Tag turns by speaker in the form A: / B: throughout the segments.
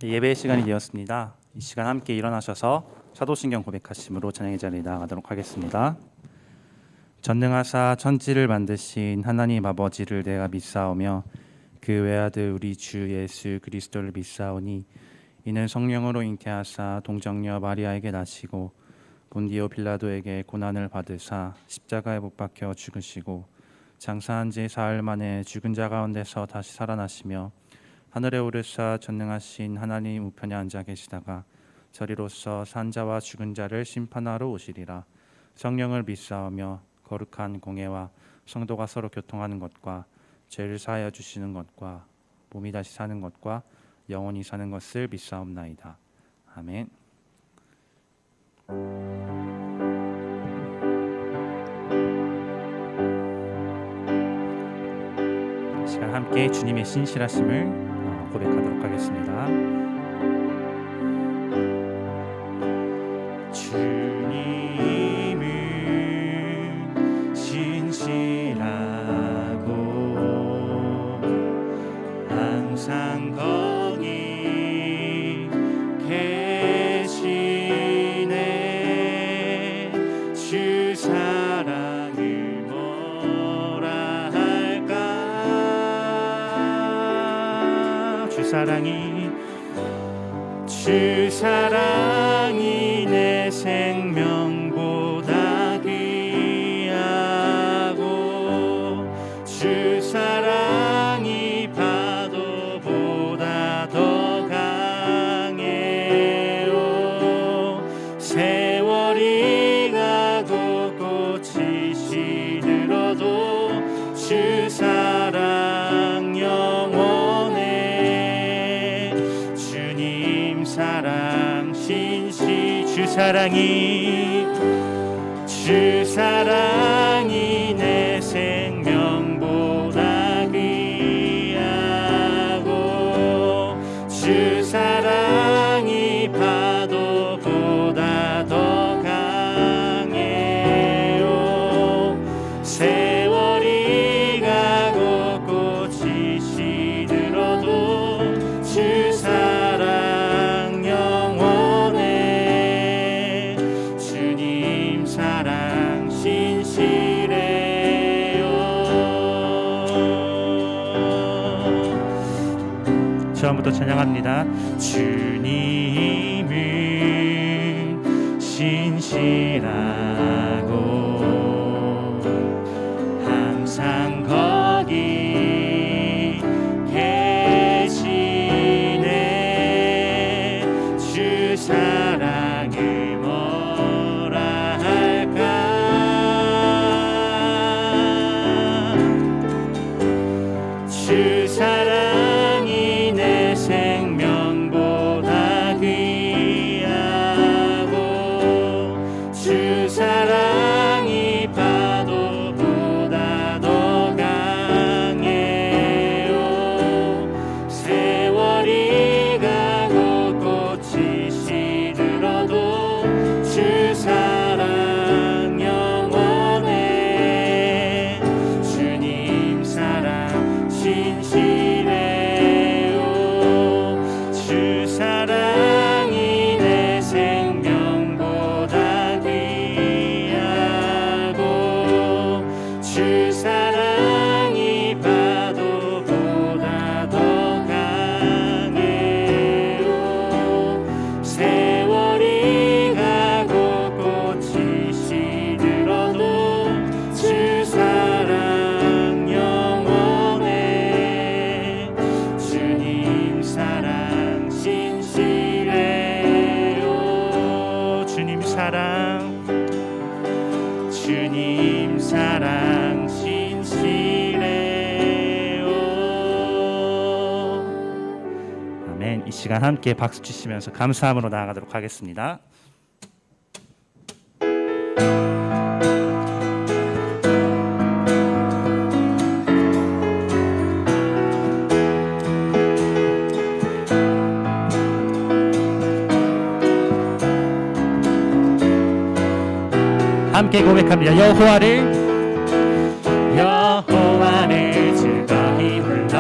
A: 예배의 시간이 되었습니다. 이 시간 함께 일어나셔서 사도신경 고백하심으로 찬양의 자리에 나아가도록 하겠습니다. 전능하사 천지를 만드신 하나님 아버지를 내가 믿사오며 그 외아들 우리 주 예수 그리스도를 믿사오니 이는 성령으로 잉태하사 동정녀 마리아에게 나시고 본디오 빌라도에게 고난을 받으사 십자가에 못 박혀 죽으시고 장사한 지 사흘 만에 죽은 자 가운데서 다시 살아나시며 하늘에 오르사 전능하신 하나님 우편에 앉아 계시다가 저리로서 산 자와 죽은 자를 심판하러 오시리라. 성령을 믿사오며 거룩한 공회와 성도가 서로 교통하는 것과 죄를 사하여 주시는 것과 몸이 다시 사는 것과 영원히 사는 것을 믿사옵나이다. 아멘. 시간 함께 주님의 신실하심을 고백하도록 하겠습니다. 주님은 신실하고 항상 거기 계시네. 주 사랑을 뭐라 할까. 주 사랑이 내 생명보다 귀하고 주 사랑이 파도보다 더 강해요. 세월이 가고 꽃이 시들어도 주 사랑 영원해. 주님 사랑 신시 주 사랑이 내 생명보다 귀하고 주 사랑이 파도보다 더 강해요. 세월이 가고 꽃이 시들어도 주 사랑 영원해. 주님 사랑 신실해요. 처음부터 찬양합니다. 주님은 신실하고 항상 거기 계시네. 주 사랑을 뭐라 할까. 주 사랑이 내 생명보다 귀하고 시간 함께 박수 치시면서 감사함으로 나아가도록 하겠습니다. 함께 고백합니다. 여호와를 즐거이 불러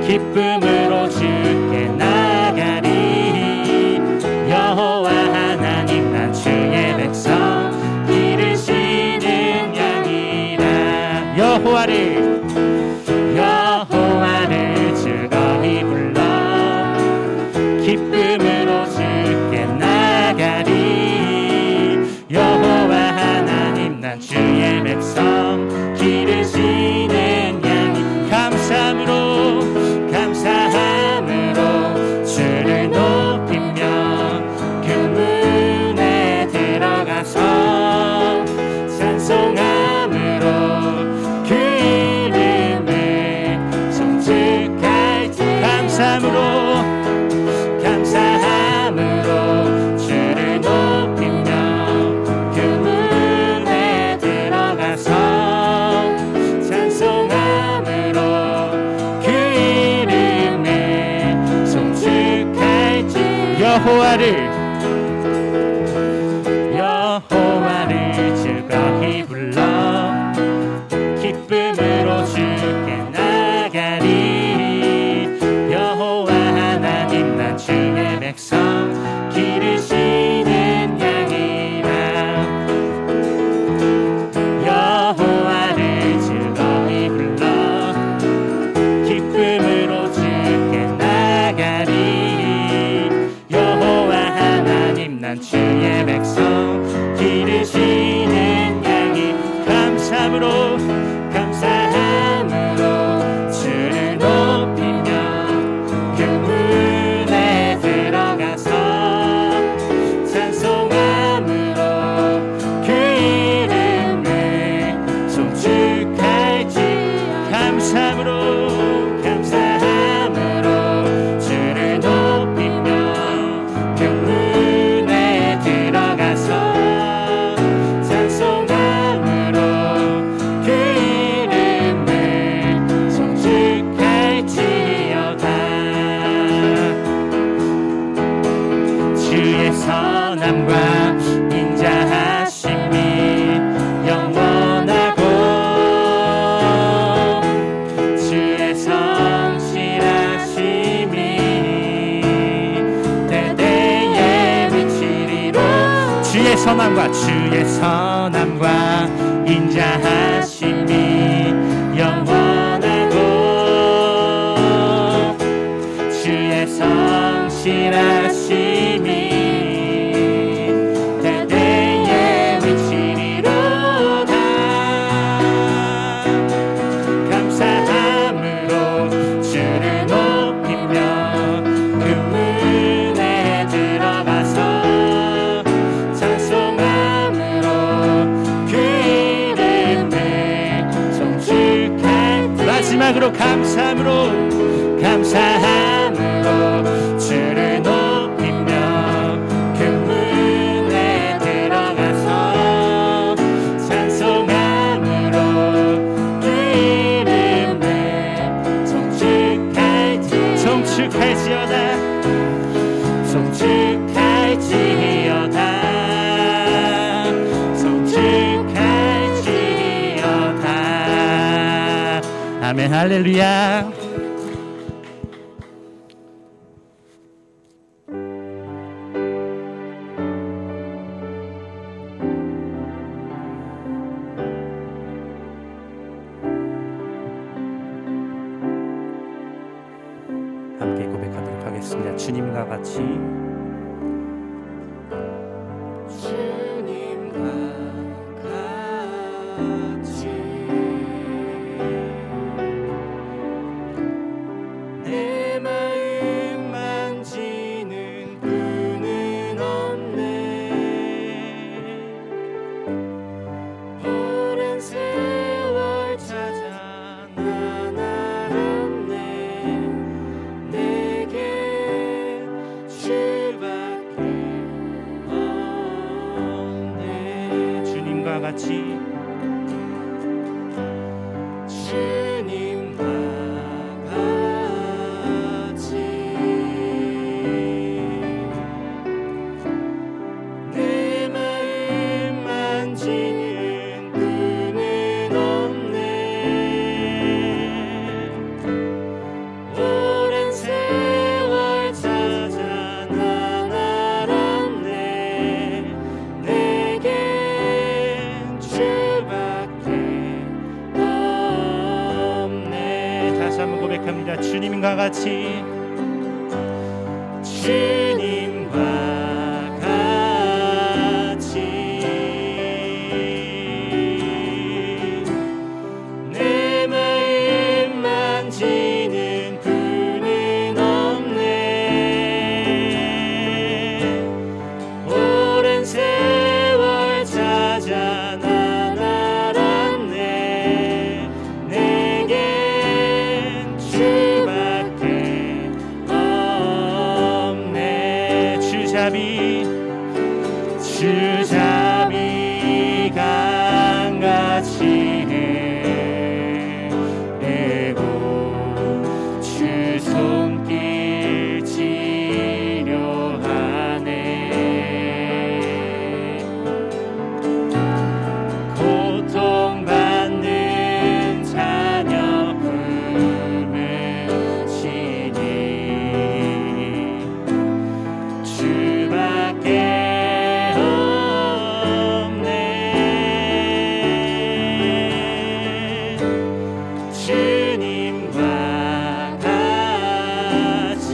A: 기쁨으로 주께 나가리. 여호와 하나님 난 주의 백성 기르시는 양이라. 여호와를 즐거이 불러 기쁨으로 주께 나가리. 여호와 하나님 난 주의 백성 기르시는 양이. 감사함으로 주를 높이며 그 문에 들어가서 찬송함으로 그 이름을 송축할지. 감사함으로 주를 높이며 그 문에 들어가서 찬송함으로 그 이름을 송축할지. 여호와를 즐거이 불러 기쁨으로 주께 나가리. 여호와 하나님 난 주의 백성 기르시는 양이라. 여호와를 즐거이 불러 기쁨으로 주께 나가리. 여호와 하나님 난 주의 백성 기르시는 양이. 감사함으로 주를 높이며 그 문에 들어가서 찬송함으로 그 이름을 송축할지. 감사함으로 주를 높이며 그 문에 들어가서 찬송함으로 그 이름을 송축할지어다. 주의 선함과 인자하심이 영원하고 주의 성실하심이 대대에 미치리로. 주의 선함과 인자하심이 영원하고 주의 성실하심이 대대에 미치리로다. 감사함으로 주를 높이며 그 문에 들어가서 찬송함으로 그 이름을 송축할지. 마지막으로 감사함으로 주를 높이며 그 문에 들어가서 찬송함으로 그 이름을 송축할지어다. 아멘. 할렐루야. 함께 고백하도록 하겠습니다. 주님과 같이.
B: 내게
A: 다시 한번 고백합니다. 주님과 같이 주님과 같이 내 마음 만지는 분은 없네. 오랜 세월 찾아 난 알았네. 내겐 주밖에 없네. 주잡이 강같이 헤매고 주 손길 치료하네. 고통받는 자녀 품으시니 주밖에 주님과 같이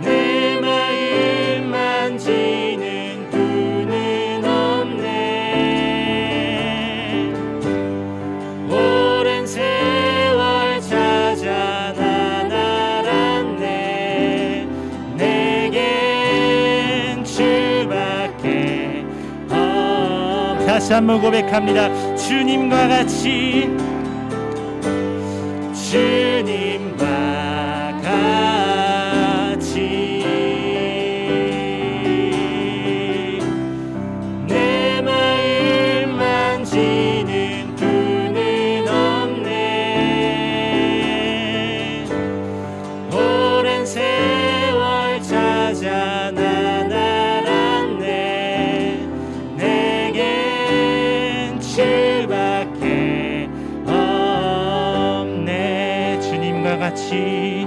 A: 내 마음 만지는 분은 없네. 오랜 세월 찾아 난 알았네. 내겐 주밖에 다시 한번 고백합니다. 주님과 같이 주님과 같이 내 마음 만지는 분은 없네. 오랜 세월 찾아 난 알았네. 내겐 주밖에 없네. 주님과 같이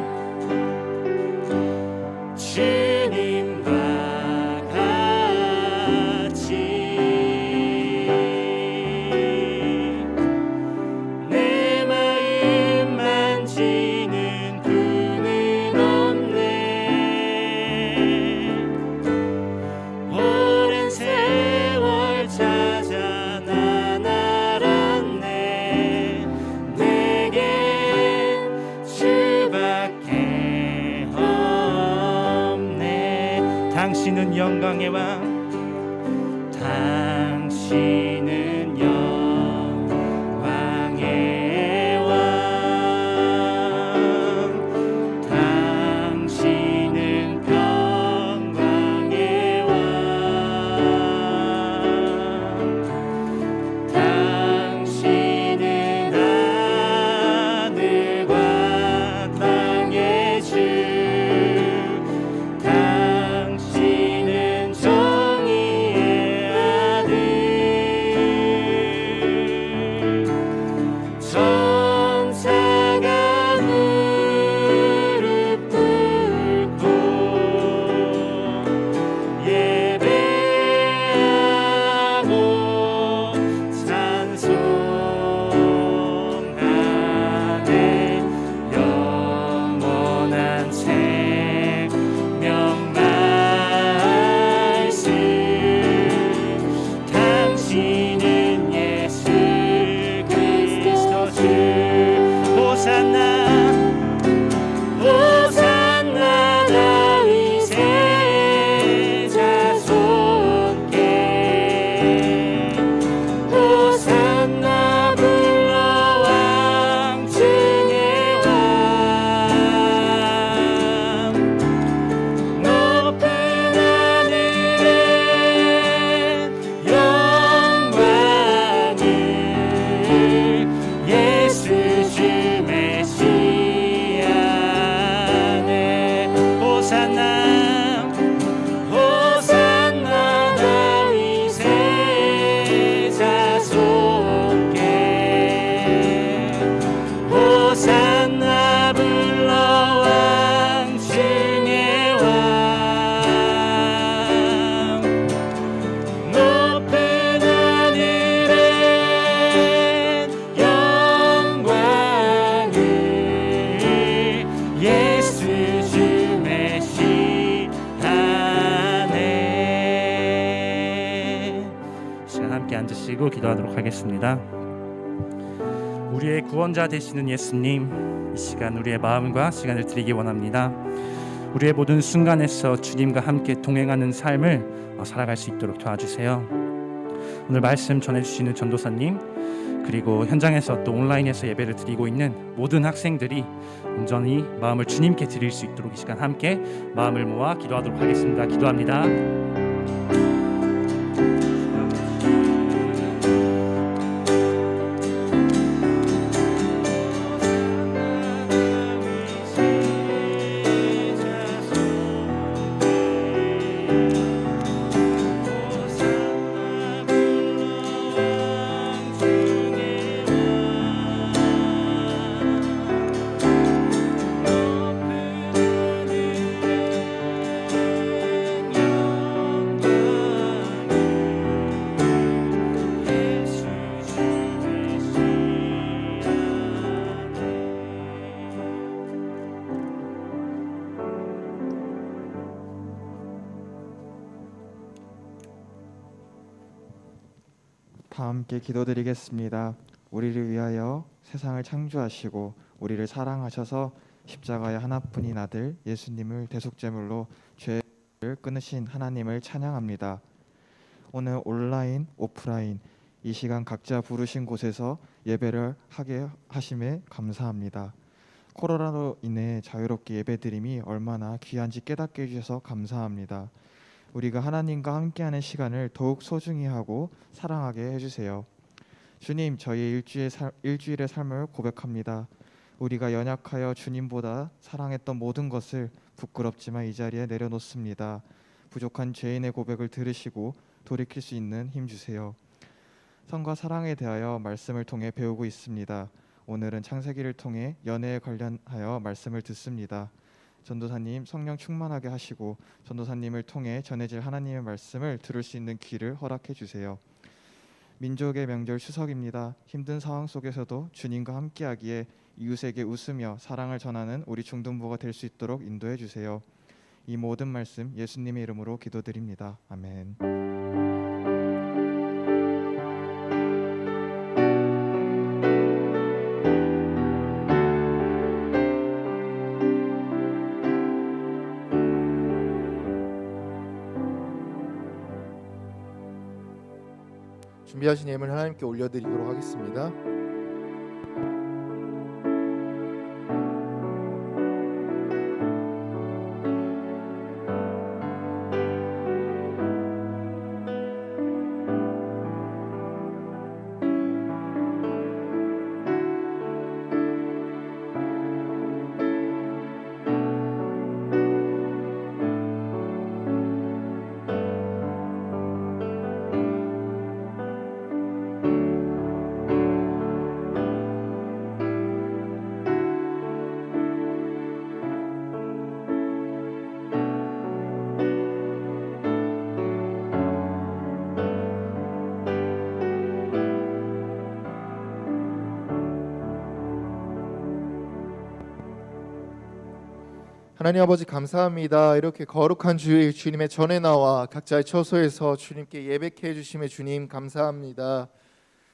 A: 주님과 같이 내 마음 만지는 분은 없네. 오랜 세월 찾아 난 알았네. 내겐 주밖에 없네. 당신은 영광의 왕, 당신은 영광의 왕, 당신은 평강의 왕, 당신은 하늘과 땅의 주, 당신은 저 모시고 기도하도록 하겠습니다. 우리의 구원자 되시는 예수님, 이 시간 우리의 마음과 시간을 드리기 원합니다. 우리의 모든 순간에서 주님과 함께 동행하는 삶을 살아갈 수 있도록 도와주세요. 오늘 말씀 전해주시는 전도사님, 그리고 현장에서 또 온라인에서 예배를 드리고 있는 모든 학생들이 온전히 마음을 주님께 드릴 수 있도록 이 시간 함께 마음을 모아 기도하도록 하겠습니다. 기도합니다.
B: 다 함께 기도드리겠습니다. 우리를 위하여 세상을 창조하시고 우리를 사랑하셔서 십자가의 하나뿐인 아들 예수님을 대속제물로 죄를 끊으신 하나님을 찬양합니다. 오늘 온라인, 오프라인 이 시간 각자 부르신 곳에서 예배를 하게 하심에 감사합니다. 코로나로 인해 자유롭게 예배드림이 얼마나 귀한지 깨닫게 해주셔서 감사합니다. 우리가 하나님과 함께하는 시간을 더욱 소중히 하고 사랑하게 해주세요. 주님, 저희 일주일의 삶을 고백합니다. 우리가 연약하여 주님보다 사랑했던 모든 것을 부끄럽지만 이 자리에 내려놓습니다. 부족한 죄인의 고백을 들으시고 돌이킬 수 있는 힘 주세요. 성과 사랑에 대하여 말씀을 통해 배우고 있습니다. 오늘은 창세기를 통해 연애에 관련하여 말씀을 듣습니다. 전도사님 성령 충만하게 하시고 전도사님을 통해 전해질 하나님의 말씀을 들을 수 있는 귀를 허락해 주세요. 민족의 명절 추석입니다. 힘든 상황 속에서도 주님과 함께하기에 이웃에게 웃으며 사랑을 전하는 우리 중등부가 될 수 있도록 인도해 주세요. 이 모든 말씀 예수님의 이름으로 기도드립니다. 아멘.
C: 준비하신 예물 하나님께 올려드리도록 하겠습니다. 하나님 아버지 감사합니다. 이렇게 거룩한 주일 주님의 전에 나와 각자의 처소에서 주님께 예배케 해주심에 주님 감사합니다.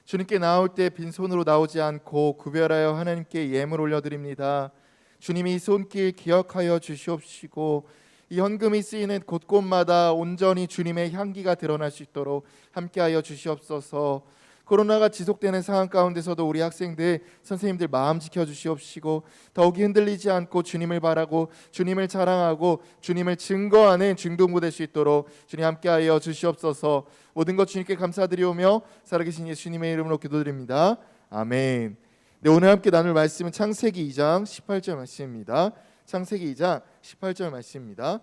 C: 주님께 나올 때 빈손으로 나오지 않고 구별하여 하나님께 예물 올려드립니다. 주님이 이 손길 기억하여 주시옵시고 이 헌금이 쓰이는 곳곳마다 온전히 주님의 향기가 드러날 수 있도록 함께하여 주시옵소서. 코로나가 지속되는 상황 가운데서도 우리 학생들, 선생님들 마음 지켜주시옵시고 더욱이 흔들리지 않고 주님을 바라고 주님을 자랑하고 주님을 증거하는 중동부 될 수 있도록 주님 함께하여 주시옵소서. 모든 것 주님께 감사드리오며 살아계신 예수님의 이름으로 기도드립니다. 아멘. 네, 오늘 함께 나눌 말씀은 창세기 2장 18절 말씀입니다. 창세기 2장 18절 말씀입니다.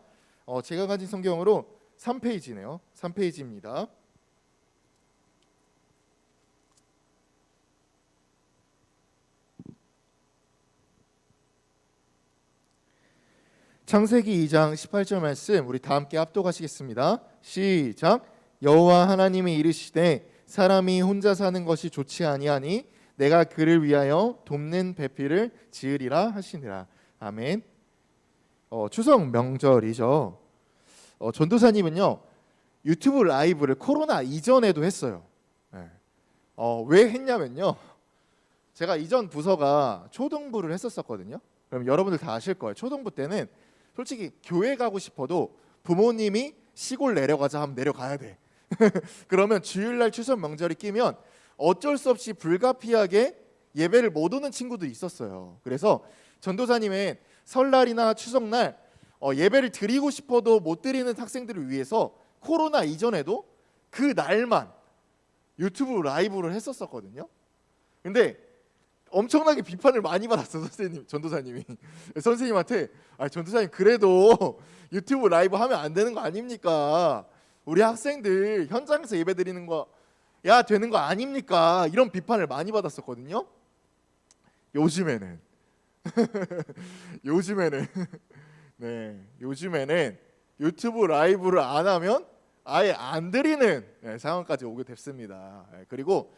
C: 제가 가진 성경으로 3페이지네요. 3페이지입니다. 창세기 2장 18절 말씀 우리 다 함께 합독하시겠습니다. 시작. 여호와 하나님이 이르시되 사람이 혼자 사는 것이 좋지 아니하니 내가 그를 위하여 돕는 배필을 지으리라 하시니라. 아멘. 추석 명절이죠. 전도사님은요 유튜브 라이브를 코로나 이전에도 했어요. 왜 했냐면요. 제가 이전 부서가 초등부를 했었거든요. 그럼 여러분들 다 아실 거예요. 초등부 때는 솔직히 교회 가고 싶어도 부모님이 시골 내려가자 하면 내려가야 돼. 그러면 주일날 추석 명절이 끼면 어쩔 수 없이 불가피하게 예배를 못 오는 친구도 있었어요. 그래서 전도사님은 설날이나 추석날 예배를 드리고 싶어도 못 드리는 학생들을 위해서 코로나 이전에도 그 날만 유튜브 라이브를 했었거든요. 근데 엄청나게 비판을 많이 받았어 전도사님이. 선생님한테 전도사님 그래도 유튜브 라이브 하면 안 되는 거 아닙니까? 우리 학생들 현장에서 예배 드리는 거 야 되는 거 아닙니까? 이런 비판을 많이 받았었거든요. 요즘에는 요즘에는 유튜브 라이브를 안 하면 아예 안 드리는 상황까지 오게 됐습니다. 그리고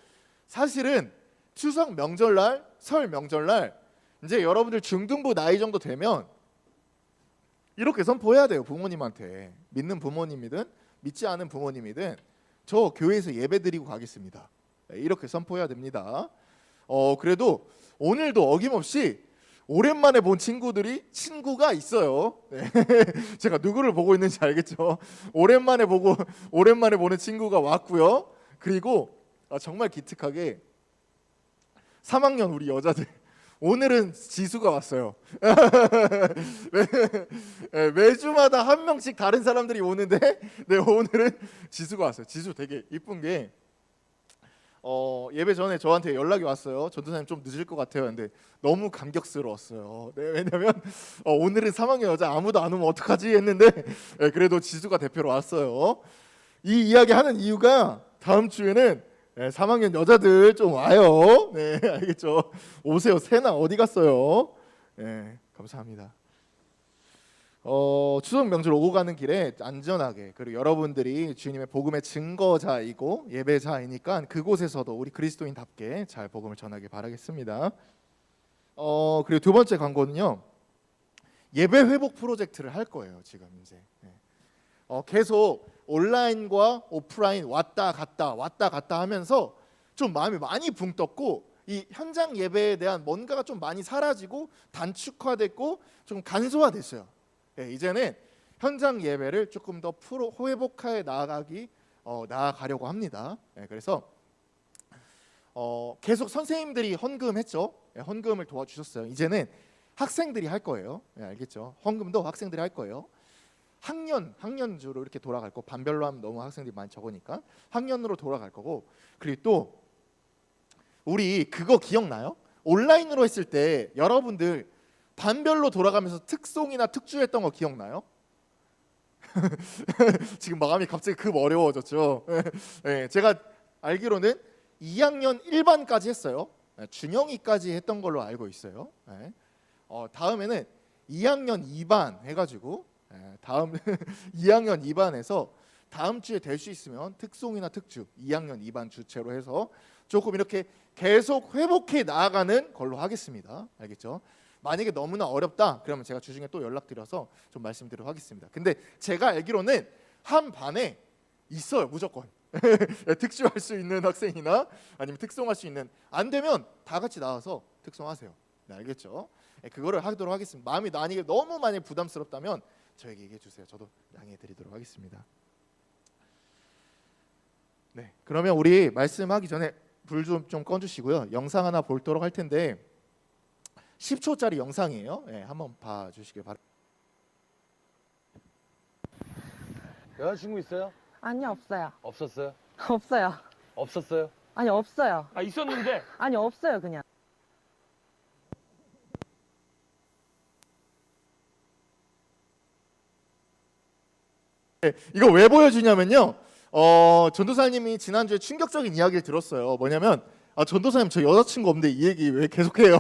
C: 사실은 추석 명절날, 설 명절날 이제 여러분들 중등부 나이 정도 되면 이렇게 선포해야 돼요. 부모님한테. 믿는 부모님이든 믿지 않은 부모님이든 저 교회에서 예배드리고 가겠습니다. 이렇게 선포해야 됩니다. 그래도 오늘도 어김없이 오랜만에 본 친구가 있어요. 네. 제가 누구를 보고 있는지 알겠죠? 오랜만에 보는 친구가 왔고요. 그리고 정말 기특하게 3학년 우리 여자들 오늘은 지수가 왔어요. 매주마다 한 명씩 다른 사람들이 오는데 오늘은 지수가 왔어요. 지수 되게 이쁜 게 예배 전에 저한테 연락이 왔어요. 전도사님 좀 늦을 것 같아요. 근데 너무 감격스러웠어요. 왜냐면 오늘은 3학년 여자 아무도 안 오면 어떡하지 했는데 그래도 지수가 대표로 왔어요. 이 이야기 하는 이유가 다음 주에는 3학년 여자들 좀 와요. 네, 알겠죠? 오세요. 세나 어디 갔어요? 네, 감사합니다. 추석 명절 오고 가는 길에 안전하게 그리고 여러분들이 주님의 복음의 증거자이고 예배자이니까 그곳에서도 우리 그리스도인답게 잘 복음을 전하길 바라겠습니다. 그리고 두 번째 광고는요. 예배 회복 프로젝트를 할 거예요. 지금 이제 계속 온라인과 오프라인 왔다 갔다 하면서 좀 마음이 많이 붕 떴고 이 현장 예배에 대한 뭔가가 좀 많이 사라지고 단축화됐고 좀 간소화됐어요. 이제는 현장 예배를 조금 더 회복해 나아가려고 합니다. 그래서 계속 선생님들이 헌금했죠. 헌금을 도와주셨어요. 이제는 학생들이 할 거예요. 알겠죠? 헌금도 학생들이 할 거예요. 학년주로 이렇게 돌아갈 거. 반별로 하면 너무 학생들이 많이 적으니까 학년으로 돌아갈 거고. 그리고 또 우리 그거 기억나요? 온라인으로 했을 때 여러분들 반별로 돌아가면서 특송이나 특주했던 거 기억나요? 지금 마음이 갑자기 어려워졌죠. 제가 알기로는 2학년 1반까지 했어요. 준영이까지 했던 걸로 알고 있어요. 다음에는 2학년 2반 해가지고 다음 2학년 2반에서 다음 주에 될 수 있으면 특송이나 특주 2학년 2반 주체로 해서 조금 이렇게 계속 회복해 나아가는 걸로 하겠습니다. 알겠죠? 만약에 너무나 어렵다 그러면 제가 주중에 또 연락드려서 좀 말씀드리도록 하겠습니다. 근데 제가 알기로는 한 반에 있어요. 무조건 특수할 수 있는 학생이나 아니면 특송할 수 있는 안 되면 다 같이 나와서 특송하세요. 네, 알겠죠? 그거를 하도록 하겠습니다. 마음이 만약에 너무 많이 부담스럽다면 저에게 얘기해 주세요. 저도 양해해 드리도록 하겠습니다. 네, 그러면 우리 말씀하기 전에 불 좀 꺼주시고요. 영상 하나 보도록 할 텐데 10초짜리 영상이에요. 한번 봐주시길 바랍니다.
D: 여자친구 있어요?
E: 아니요, 없어요.
D: 없었어요?
E: 없어요.
D: 없었어요?
E: 아니, 없어요.
D: 아 있었는데
E: 아니, 없어요, 그냥.
C: 이거 왜 보여주냐면요. 전도사님이 지난주에 충격적인 이야기를 들었어요. 뭐냐면 전도사님 저 여자친구 없는데 이 얘기 왜 계속해요?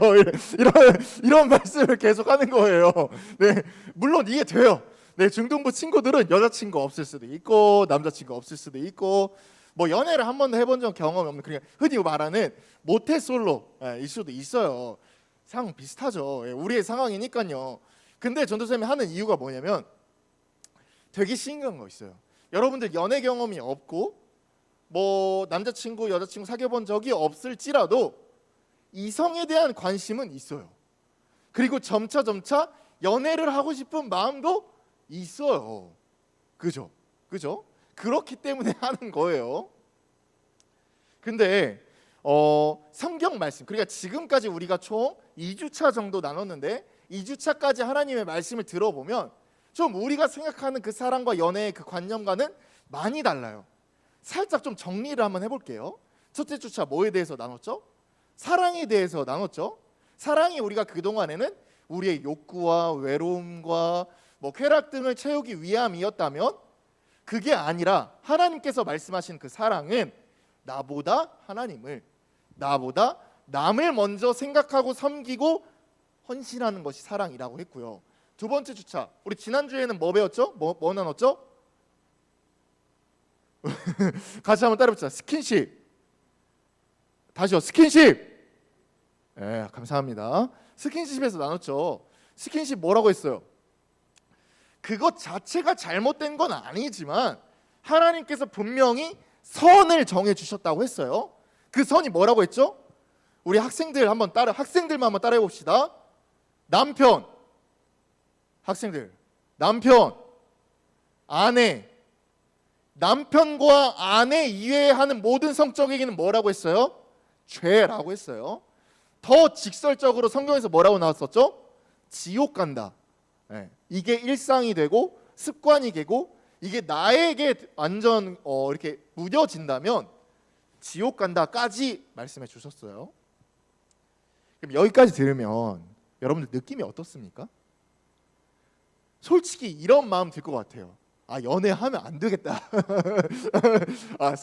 C: 이런 말씀을 계속하는 거예요. 네, 물론 이해돼요. 네, 중등부 친구들은 여자친구 없을 수도 있고 남자친구 없을 수도 있고 뭐 연애를 한 번도 해본 경험이 없는 그러니까 흔히 말하는 모태솔로일 수도 있어요. 상황 비슷하죠. 우리의 상황이니까요. 근데 전도사님이 하는 이유가 뭐냐면 되게 신기한 거 있어요. 여러분들 연애 경험이 없고 뭐 남자친구, 여자친구 사귀어 본 적이 없을지라도 이성에 대한 관심은 있어요. 그리고 점차 연애를 하고 싶은 마음도 있어요. 그죠? 그렇기 때문에 하는 거예요. 근데 성경 말씀, 그러니까 지금까지 우리가 총 2주차 정도 나눴는데 2주차까지 하나님의 말씀을 들어보면 좀 우리가 생각하는 그 사랑과 연애의 그 관념과는 많이 달라요. 살짝 좀 정리를 한번 해볼게요. 첫째 주차 뭐에 대해서 나눴죠? 사랑에 대해서 나눴죠. 사랑이 우리가 그동안에는 우리의 욕구와 외로움과 뭐 쾌락 등을 채우기 위함이었다면, 그게 아니라 하나님께서 말씀하신 그 사랑은 나보다 하나님을, 나보다 남을 먼저 생각하고 섬기고 헌신하는 것이 사랑이라고 했고요. 두 번째 주차, 우리 지난주에는 뭐 배웠죠? 뭐 나눴죠? 같이 한번 따라해봅시다. 스킨십. 다시요. 스킨십. 네, 감사합니다. 스킨십에서 나눴죠. 스킨십 뭐라고 했어요? 그것 자체가 잘못된 건 아니지만 하나님께서 분명히 선을 정해 주셨다고 했어요. 그 선이 뭐라고 했죠? 우리 학생들만 한번 따라해 봅시다. 남편, 학생들, 남편, 아내, 남편과 아내 이외에 하는 모든 성적 행위는 뭐라고 했어요? 죄라고 했어요. 더 직설적으로 성경에서 뭐라고 나왔었죠? 지옥 간다. 네. 이게 일상이 되고 습관이 되고 이게 나에게 완전 이렇게 무뎌진다면 지옥 간다까지 말씀해 주셨어요. 그럼 여기까지 들으면 여러분들 느낌이 어떻습니까? 솔직히 이런 마음 들 것 같아요. 아, 연애하면 안 되겠다. 아,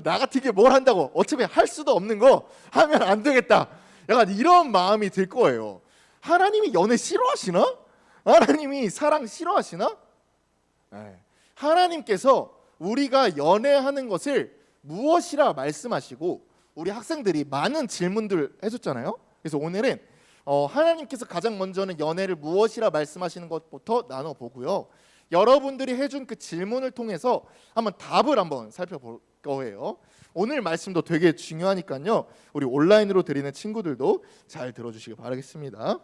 C: 나 같은 게 뭘 한다고, 어차피 할 수도 없는 거 하면 안 되겠다. 약간 이런 마음이 들 거예요. 하나님이 연애 싫어하시나? 하나님이 사랑 싫어하시나? 네. 하나님께서 우리가 연애하는 것을 무엇이라 말씀하시고, 우리 학생들이 많은 질문들 해줬잖아요. 그래서 오늘은 하나님께서 가장 먼저는 연애를 무엇이라 말씀하시는 것부터 나눠보고요. 여러분들이 해준 그 질문을 통해서 한번 답을 한번 살펴볼 거예요. 오늘 말씀도 되게 중요하니까요. 우리 온라인으로 드리는 친구들도 잘 들어주시기 바라겠습니다.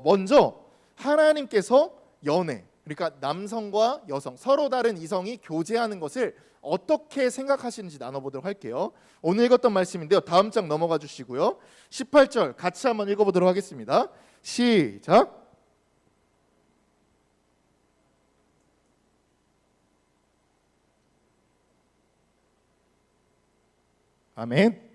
C: 먼저 하나님께서 연애, 그러니까 남성과 여성 서로 다른 이성이 교제하는 것을 어떻게 생각하시는지 나눠보도록 할게요. 오늘 읽었던 말씀인데요. 다음 장 넘어가 주시고요. 18절 같이 한번 읽어보도록 하겠습니다. 시작. 아멘.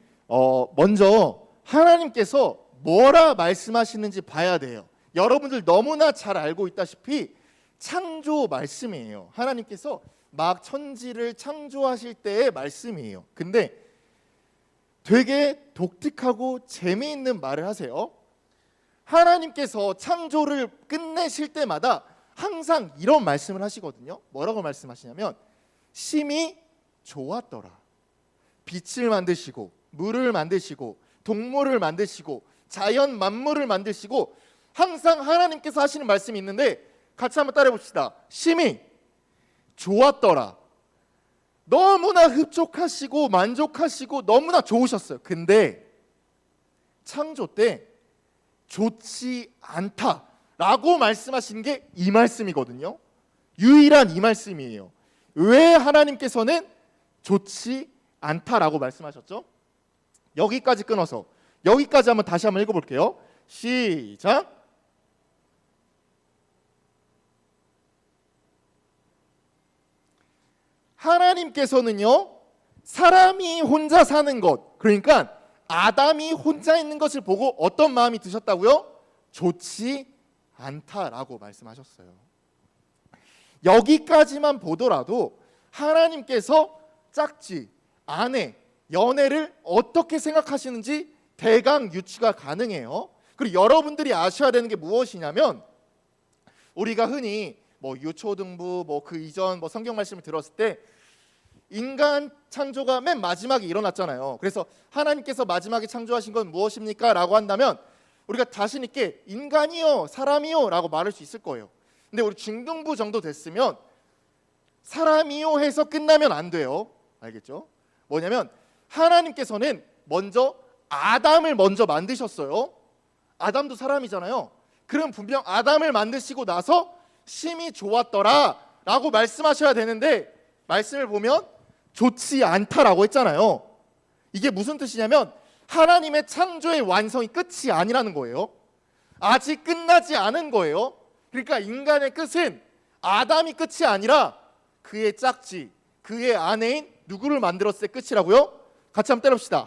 C: 먼저 하나님께서 뭐라 말씀하시는지 봐야 돼요. 여러분들 너무나 잘 알고 있다시피 창조 말씀이에요. 하나님께서 막 천지를 창조하실 때의 말씀이에요. 근데 되게 독특하고 재미있는 말을 하세요. 하나님께서 창조를 끝내실 때마다 항상 이런 말씀을 하시거든요. 뭐라고 말씀하시냐면 심히 좋았더라. 빛을 만드시고 물을 만드시고 동물을 만드시고 자연 만물을 만드시고, 항상 하나님께서 하시는 말씀이 있는데 같이 한번 따라해 봅시다. 심히 좋았더라. 너무나 흡족하시고 만족하시고 너무나 좋으셨어요. 근데 창조 때 좋지 않다라고 말씀하신 게 이 말씀이거든요. 유일한 이 말씀이에요. 왜 하나님께서는 좋지 않다라고 말씀하셨죠? 여기까지 끊어서 여기까지 한번 다시 한번 읽어볼게요. 시작. 하나님께서는요, 사람이 혼자 사는 것, 그러니까 아담이 혼자 있는 것을 보고 어떤 마음이 드셨다고요? 좋지 않다라고 말씀하셨어요. 여기까지만 보더라도 하나님께서 짝지, 아내, 연애를 어떻게 생각하시는지 대강 유추가 가능해요. 그리고 여러분들이 아셔야 되는 게 무엇이냐면, 우리가 흔히 뭐 유초등부 그 이전 성경 말씀을 들었을 때 인간 창조가 맨 마지막에 일어났잖아요. 그래서 하나님께서 마지막에 창조하신 건 무엇입니까? 라고 한다면 우리가 자신 있게 인간이요, 사람이요 라고 말할 수 있을 거예요. 근데 우리 중등부 정도 됐으면 사람이요 해서 끝나면 안 돼요. 알겠죠? 뭐냐면 하나님께서는 먼저 아담을 먼저 만드셨어요. 아담도 사람이잖아요. 그럼 분명 아담을 만드시고 나서 심히 좋았더라 라고 말씀하셔야 되는데 말씀을 보면 좋지 않다라고 했잖아요. 이게 무슨 뜻이냐면 하나님의 창조의 완성이 끝이 아니라는 거예요. 아직 끝나지 않은 거예요. 그러니까 인간의 끝은 아담이 끝이 아니라 그의 짝지, 그의 아내인 누구를 만들었을 때 끝이라고요? 같이 한번 때려봅시다.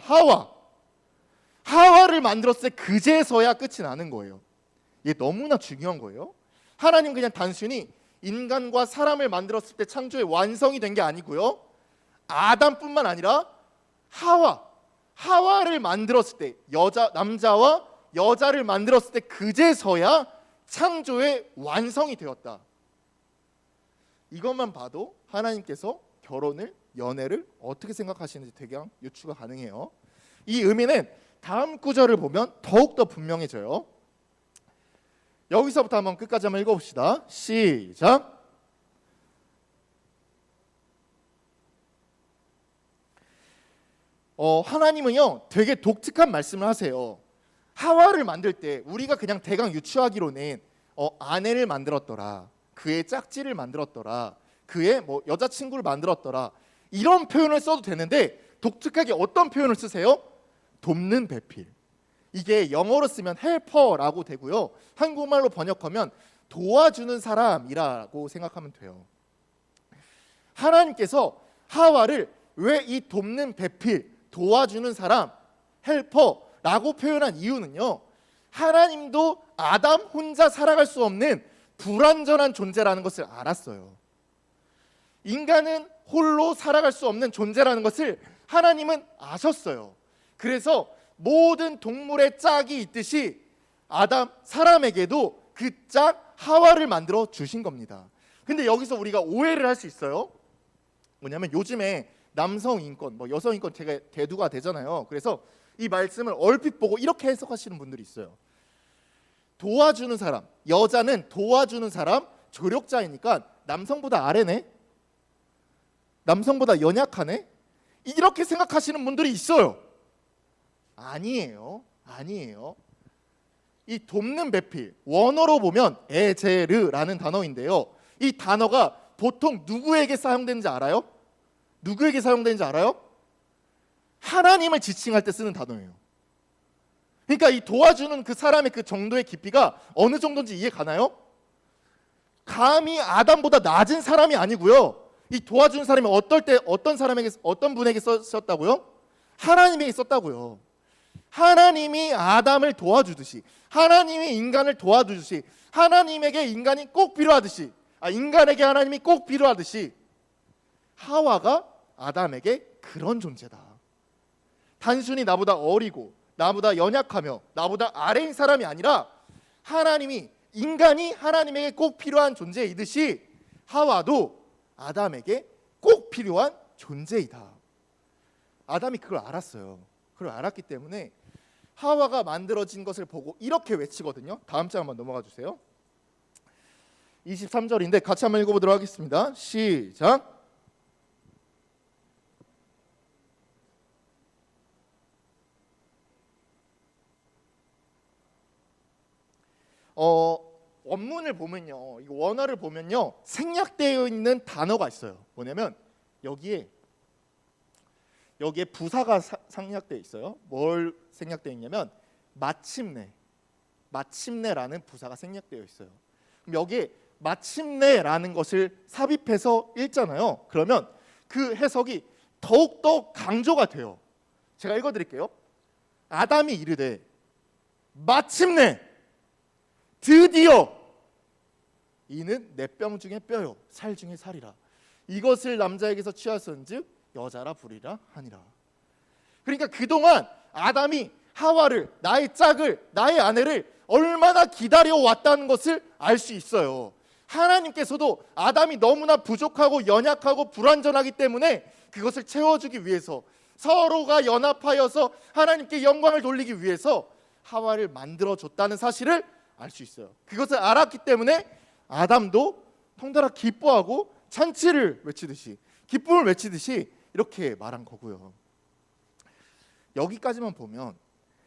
C: 하와를 만들었을 때 그제서야 끝이 나는 거예요. 이게 너무나 중요한 거예요. 하나님 그냥 단순히 인간과 사람을 만들었을 때 창조의 완성이 된 게 아니고요. 아담뿐만 아니라 하와를 만들었을 때 남자와 여자를 만들었을 때 그제서야 창조의 완성이 되었다. 이것만 봐도 하나님께서 연애를 어떻게 생각하시는지 대강 유추가 가능해요. 이 의미는 다음 구절을 보면 더욱더 분명해져요. 여기서부터 한번 끝까지 한번 읽어봅시다. 시작. 하나님은요 되게 독특한 말씀을 하세요. 하와를 만들 때 우리가 그냥 대강 유추하기로는 아내를 만들었더라, 그의 짝지를 만들었더라, 그의 여자친구를 만들었더라 이런 표현을 써도 되는데 독특하게 어떤 표현을 쓰세요? 돕는 배필. 이게 영어로 쓰면 헬퍼라고 되고요. 한국말로 번역하면 도와주는 사람이라고 생각하면 돼요. 하나님께서 하와를 왜 이 돕는 배필, 도와주는 사람, 헬퍼라고 표현한 이유는요. 하나님도 아담 혼자 살아갈 수 없는 불완전한 존재라는 것을 알았어요. 인간은 홀로 살아갈 수 없는 존재라는 것을 하나님은 아셨어요. 그래서 모든 동물의 짝이 있듯이 사람에게도 그 짝 하와를 만들어 주신 겁니다. 근데 여기서 우리가 오해를 할 수 있어요. 뭐냐면 요즘에 남성 인권, 여성 인권 되게 대두가 되잖아요. 그래서 이 말씀을 얼핏 보고 이렇게 해석하시는 분들이 있어요. 도와주는 사람, 여자는 도와주는 사람, 조력자이니까 남성보다 아래네, 남성보다 연약하네, 이렇게 생각하시는 분들이 있어요. 아니에요. 이 돕는 배필, 원어로 보면 에제르라는 단어인데요. 이 단어가 보통 누구에게 사용되는지 알아요? 하나님을 지칭할 때 쓰는 단어예요. 그러니까 이 도와주는 그 사람의 그 정도의 깊이가 어느 정도인지 이해 가나요? 감히 아담보다 낮은 사람이 아니고요. 이 도와주는 사람이 어떤 분에게 썼다고요? 하나님에게 썼다고요. 하나님이 아담을 도와주듯이, 하나님이 인간을 도와주듯이, 하나님에게 인간이 꼭 필요하듯이, 인간에게 하나님이 꼭 필요하듯이 하와가 아담에게 그런 존재다. 단순히 나보다 어리고 나보다 연약하며 나보다 아래인 사람이 아니라 인간이 하나님에게 꼭 필요한 존재이듯이 하와도 아담에게 꼭 필요한 존재이다. 아담이 그걸 알았어요. 그걸 알았기 때문에 하와가 만들어진 것을 보고 이렇게 외치거든요. 다음 장 한번 넘어가 주세요. 23절인데 같이 한번 읽어보도록 하겠습니다. 시작. 원문을 보면요, 이 원어를 보면요, 생략되어 있는 단어가 있어요. 뭐냐면 여기에 부사가 생략되어 있어요. 뭘 생략되어 있냐면 마침내라는 부사가 생략되어 있어요. 그럼 여기에 마침내라는 것을 삽입해서 읽잖아요. 그러면 그 해석이 더욱더 강조가 돼요. 제가 읽어드릴게요. 아담이 이르되 마침내 드디어 이는 내 뼈 중에 뼈요 살 중에 살이라. 이것을 남자에게서 취하였은즉 여자라 부리라 하니라. 그러니까 그동안 아담이 하와를, 나의 짝을, 나의 아내를 얼마나 기다려왔다는 것을 알 수 있어요. 하나님께서도 아담이 너무나 부족하고 연약하고 불완전하기 때문에 그것을 채워주기 위해서, 서로가 연합하여서 하나님께 영광을 돌리기 위해서 하와를 만들어줬다는 사실을 알 수 있어요. 그것을 알았기 때문에 아담도 통달아 기뻐하고 찬치를 외치듯이, 기쁨을 외치듯이 이렇게 말한 거고요. 여기까지만 보면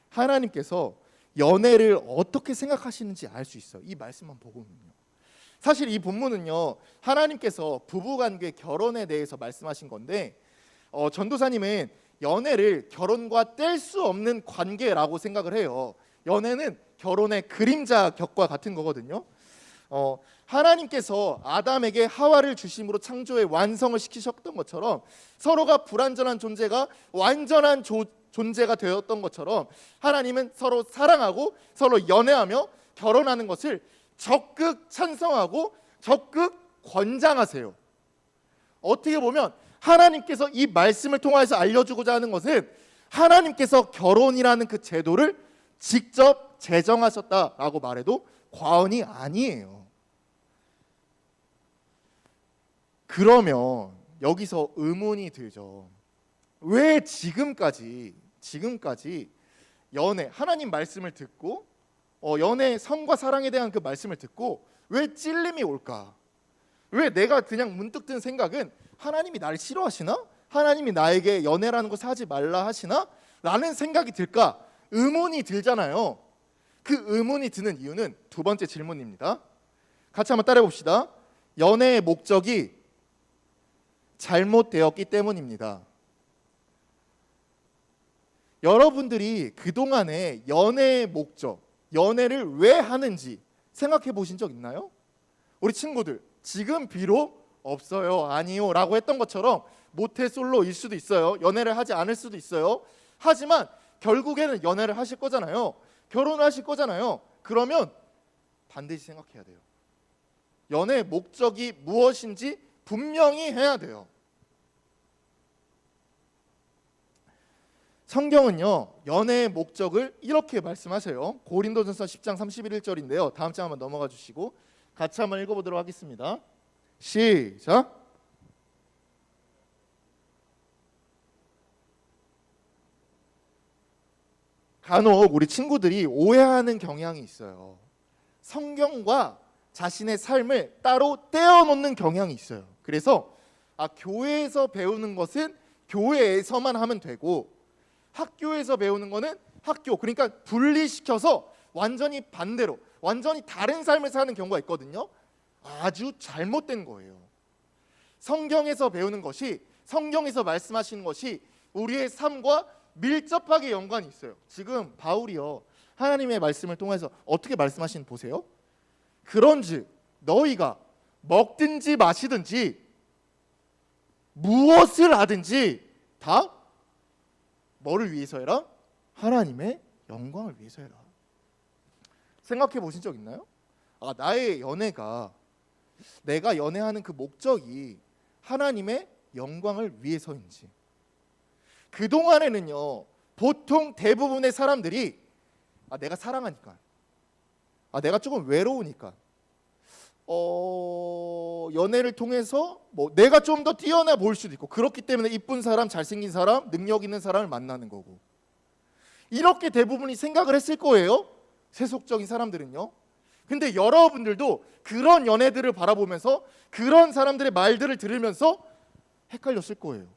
C: 하나님께서 연애를 어떻게 생각하시는지 알 수 있어요. 이 말씀만 보고는요. 사실 이 본문은요, 하나님께서 부부관계 결혼에 대해서 말씀하신 건데, 전도사님은 연애를 결혼과 뗄 수 없는 관계라고 생각을 해요. 연애는 결혼의 그림자 격과 같은 거거든요. 하나님께서 아담에게 하와를 주심으로 창조의 완성을 시키셨던 것처럼 서로가 불완전한 존재가 완전한 존재가 되었던 것처럼 하나님은 서로 사랑하고 서로 연애하며 결혼하는 것을 적극 찬성하고 적극 권장하세요. 어떻게 보면 하나님께서 이 말씀을 통해서 알려주고자 하는 것은 하나님께서 결혼이라는 그 제도를 직접 제정하셨다라고 말해도 과언이 아니에요. 그러면 여기서 의문이 들죠. 왜 지금까지 연애, 하나님 말씀을 듣고 연애, 성과 사랑에 대한 그 말씀을 듣고 왜 찔림이 올까? 왜 내가 그냥 문득 든 생각은 하나님이 나를 싫어하시나? 하나님이 나에게 연애라는 것을 하지 말라 하시나? 라는 생각이 들까? 의문이 들잖아요. 그 의문이 드는 이유는 두 번째 질문입니다. 같이 한번 따라해 봅시다. 연애의 목적이 잘못되었기 때문입니다. 여러분들이 그동안에 연애의 목적, 연애를 왜 하는지 생각해 보신 적 있나요? 우리 친구들, 지금 비록 없어요, 아니요 라고 했던 것처럼 모태솔로일 수도 있어요. 연애를 하지 않을 수도 있어요. 하지만 결국에는 연애를 하실 거잖아요. 결혼을 하실 거잖아요. 그러면 반드시 생각해야 돼요. 연애의 목적이 무엇인지 분명히 해야 돼요. 성경은요, 연애의 목적을 이렇게 말씀하세요. 고린도전서 10장 31절인데요. 다음 장 한번 넘어가 주시고 같이 한번 읽어보도록 하겠습니다. 시작. 간혹 우리 친구들이 오해하는 경향이 있어요. 성경과 자신의 삶을 따로 떼어놓는 경향이 있어요. 그래서 교회에서 배우는 것은 교회에서만 하면 되고 학교에서 배우는 거는 학교, 그러니까 분리시켜서 완전히 반대로 완전히 다른 삶을 사는 경우가 있거든요. 아주 잘못된 거예요. 성경에서 배우는 것이, 성경에서 말씀하시는 것이 우리의 삶과 밀접하게 연관이 있어요. 지금 바울이요, 하나님의 말씀을 통해서 어떻게 말씀하시는 보세요. 그런즉 너희가 먹든지 마시든지 무엇을 하든지 다 뭐를 위해서 해라? 하나님의 영광을 위해서 해라. 생각해 보신 적 있나요? 나의 연애가, 내가 연애하는 그 목적이 하나님의 영광을 위해서인지. 그동안에는요, 보통 대부분의 사람들이 내가 사랑하니까, 내가 조금 외로우니까, 연애를 통해서 내가 좀 더 뛰어나 보일 수도 있고, 그렇기 때문에 이쁜 사람, 잘생긴 사람, 능력 있는 사람을 만나는 거고, 이렇게 대부분이 생각을 했을 거예요. 세속적인 사람들은요. 근데 여러분들도 그런 연애들을 바라보면서 그런 사람들의 말들을 들으면서 헷갈렸을 거예요.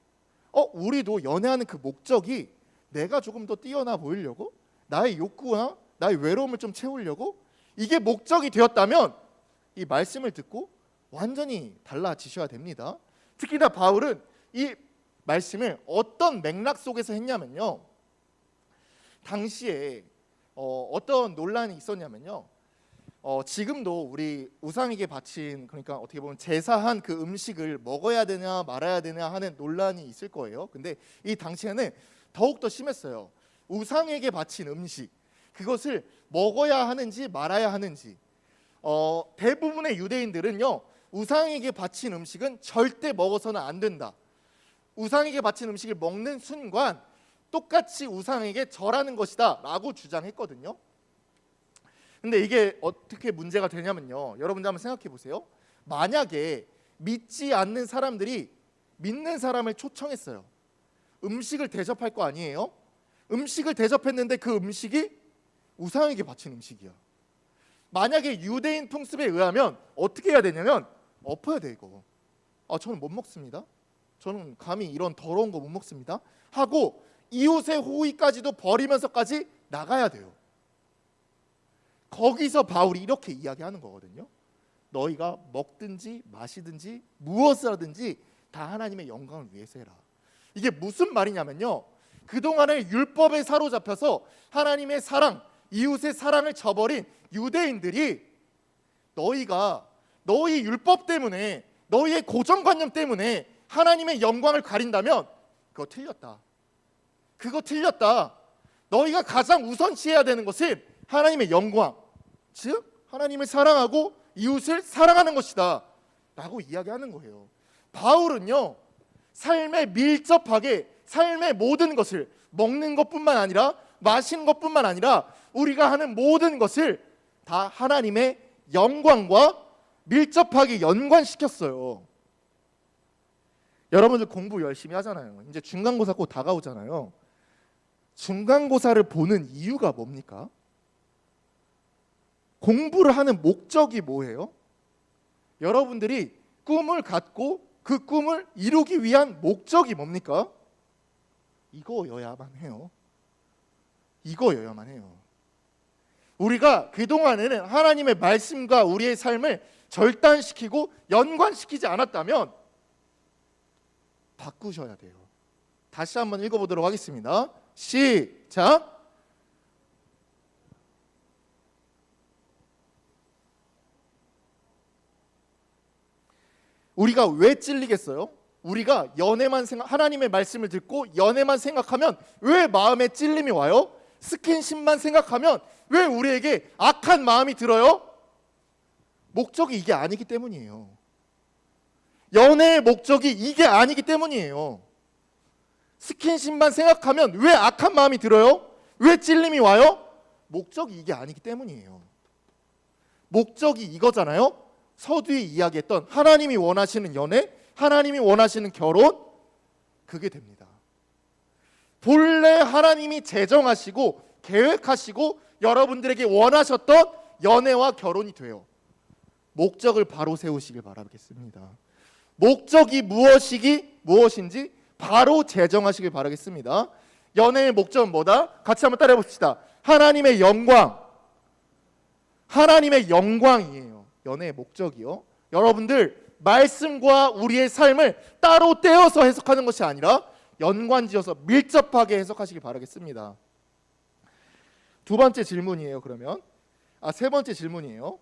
C: 우리도 연애하는 그 목적이 내가 조금 더 뛰어나 보이려고, 나의 욕구나 나의 외로움을 좀 채우려고, 이게 목적이 되었다면 이 말씀을 듣고 완전히 달라지셔야 됩니다. 특히나 바울은 이 말씀을 어떤 맥락 속에서 했냐면요, 당시에 어떤 논란이 있었냐면요, 지금도 우리 우상에게 바친, 그러니까 어떻게 보면 제사한 그 음식을 먹어야 되냐 말아야 되냐 하는 논란이 있을 거예요. 근데 이 당시에는 더욱더 심했어요. 우상에게 바친 음식, 그것을 먹어야 하는지 말아야 하는지, 대부분의 유대인들은요, 우상에게 바친 음식은 절대 먹어서는 안 된다, 우상에게 바친 음식을 먹는 순간 똑같이 우상에게 절하는 것이다 라고 주장했거든요. 근데 이게 어떻게 문제가 되냐면요, 여러분들 한번 생각해 보세요. 만약에 믿지 않는 사람들이 믿는 사람을 초청했어요. 음식을 대접할 거 아니에요? 음식을 대접했는데 그 음식이 우상에게 바친 음식이야. 만약에 유대인 풍습에 의하면 어떻게 해야 되냐면 엎어야 돼. 이거 저는 못 먹습니다, 저는 감히 이런 더러운 거 못 먹습니다 하고 이웃의 호의까지도 버리면서까지 나가야 돼요. 거기서 바울이 이렇게 이야기하는 거거든요. 너희가 먹든지 마시든지 무엇을 하든지 다 하나님의 영광을 위해서 해라. 이게 무슨 말이냐면요, 그동안의 율법에 사로잡혀서 하나님의 사랑, 이웃의 사랑을 저버린 유대인들이 너희가 너희 율법 때문에, 너희의 고정관념 때문에 하나님의 영광을 가린다면 그거 틀렸다. 그거 틀렸다. 너희가 가장 우선시해야 되는 것은 하나님의 영광, 즉 하나님을 사랑하고 이웃을 사랑하는 것이다 라고 이야기하는 거예요. 바울은요, 삶에 밀접하게 삶의 모든 것을, 먹는 것뿐만 아니라 마시는 것뿐만 아니라 우리가 하는 모든 것을 다 하나님의 영광과 밀접하게 연관시켰어요. 여러분들 공부 열심히 하잖아요. 이제 중간고사 곧 다가오잖아요. 중간고사를 보는 이유가 뭡니까? 공부를 하는 목적이 뭐예요? 여러분들이 꿈을 갖고 그 꿈을 이루기 위한 목적이 뭡니까? 이거여야만 해요. 이거여야만 해요. 우리가 그동안에는 하나님의 말씀과 우리의 삶을 절단시키고 연관시키지 않았다면 바꾸셔야 돼요. 다시 한번 읽어보도록 하겠습니다. 시작. 우리가 왜 찔리겠어요? 우리가 연애만 하나님의 말씀을 듣고 연애만 생각하면 왜 마음에 찔림이 와요? 스킨십만 생각하면 왜 우리에게 악한 마음이 들어요? 목적이 이게 아니기 때문이에요. 연애의 목적이 이게 아니기 때문이에요. 스킨십만 생각하면 왜 악한 마음이 들어요? 왜 찔림이 와요? 목적이 이게 아니기 때문이에요. 목적이 이거잖아요. 서두에 이야기했던 하나님이 원하시는 연애, 하나님이 원하시는 결혼, 그게 됩니다. 본래 하나님이 제정하시고 계획하시고 여러분들에게 원하셨던 연애와 결혼이 돼요. 목적을 바로 세우시길 바라겠습니다. 목적이 무엇인지 바로 제정하시길 바라겠습니다. 연애의 목적은 뭐다? 같이 한번 따라해 봅시다. 하나님의 영광. 하나님의 영광이에요. 연애의 목적이요. 여러분들, 말씀과 우리의 삶을 따로 떼어서 해석하는 것이 아니라 연관지어서 밀접하게 해석하시길 바라겠습니다. 두 번째 질문이에요. 세 번째 질문이에요.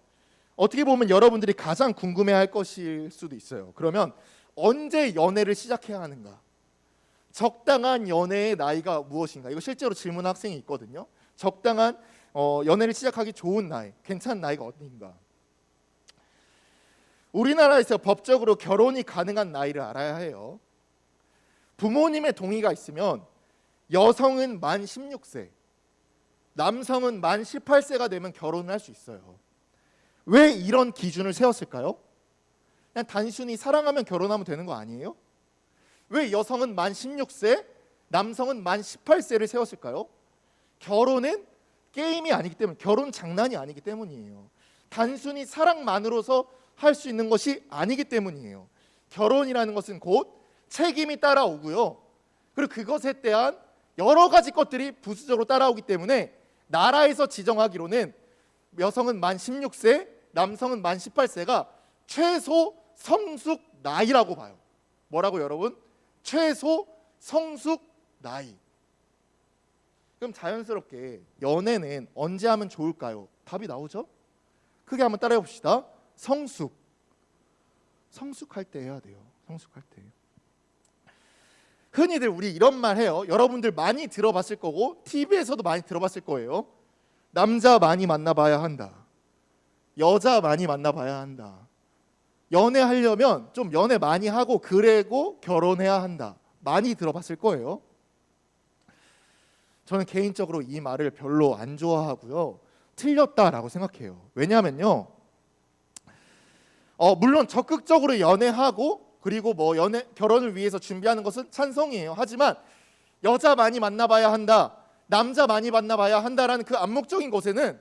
C: 어떻게 보면 여러분들이 가장 궁금해할 것일 수도 있어요. 그러면 언제 연애를 시작해야 하는가? 적당한 연애의 나이가 무엇인가? 이거 실제로 질문 학생이 있거든요. 적당한 연애를 시작하기 좋은 나이, 괜찮은 나이가 어딘가? 우리나라에서 법적으로 결혼이 가능한 나이를 알아야 해요. 부모님의 동의가 있으면 여성은 만 16세, 남성은 만 18세가 되면 결혼을 할 수 있어요. 왜 이런 기준을 세웠을까요? 그냥 단순히 사랑하면 결혼하면 되는 거 아니에요? 왜 여성은 만 16세, 남성은 만 18세를 세웠을까요? 결혼은 게임이 아니기 때문에, 결혼 장난이 아니기 때문이에요. 단순히 사랑만으로서 할 수 있는 것이 아니기 때문이에요. 결혼이라는 것은 곧 책임이 따라오고요. 그리고 그것에 대한 여러 가지 것들이 부수적으로 따라오기 때문에 나라에서 지정하기로는 여성은 만 16세, 남성은 만 18세가 최소 성숙 나이라고 봐요. 뭐라고 여러분? 최소 성숙 나이. 그럼 자연스럽게 연애는 언제 하면 좋을까요? 답이 나오죠? 크게 한번 따라해 봅시다. 성숙할 때 해야 돼요. 성숙할 때. 흔히들 우리 이런 말 해요. 여러분들 많이 들어봤을 거고 TV에서도 많이 들어봤을 거예요. 남자 많이 만나봐야 한다. 여자 많이 만나봐야 한다. 연애하려면 좀 연애 많이 하고 그래고 결혼해야 한다. 많이 들어봤을 거예요. 저는 개인적으로 이 말을 별로 안 좋아하고요. 틀렸다라고 생각해요. 왜냐하면요. 물론 적극적으로 연애하고 그리고 결혼을 위해서 준비하는 것은 찬성이에요. 하지만 여자 많이 만나봐야 한다, 남자 많이 만나봐야 한다라는 그 암묵적인 것에는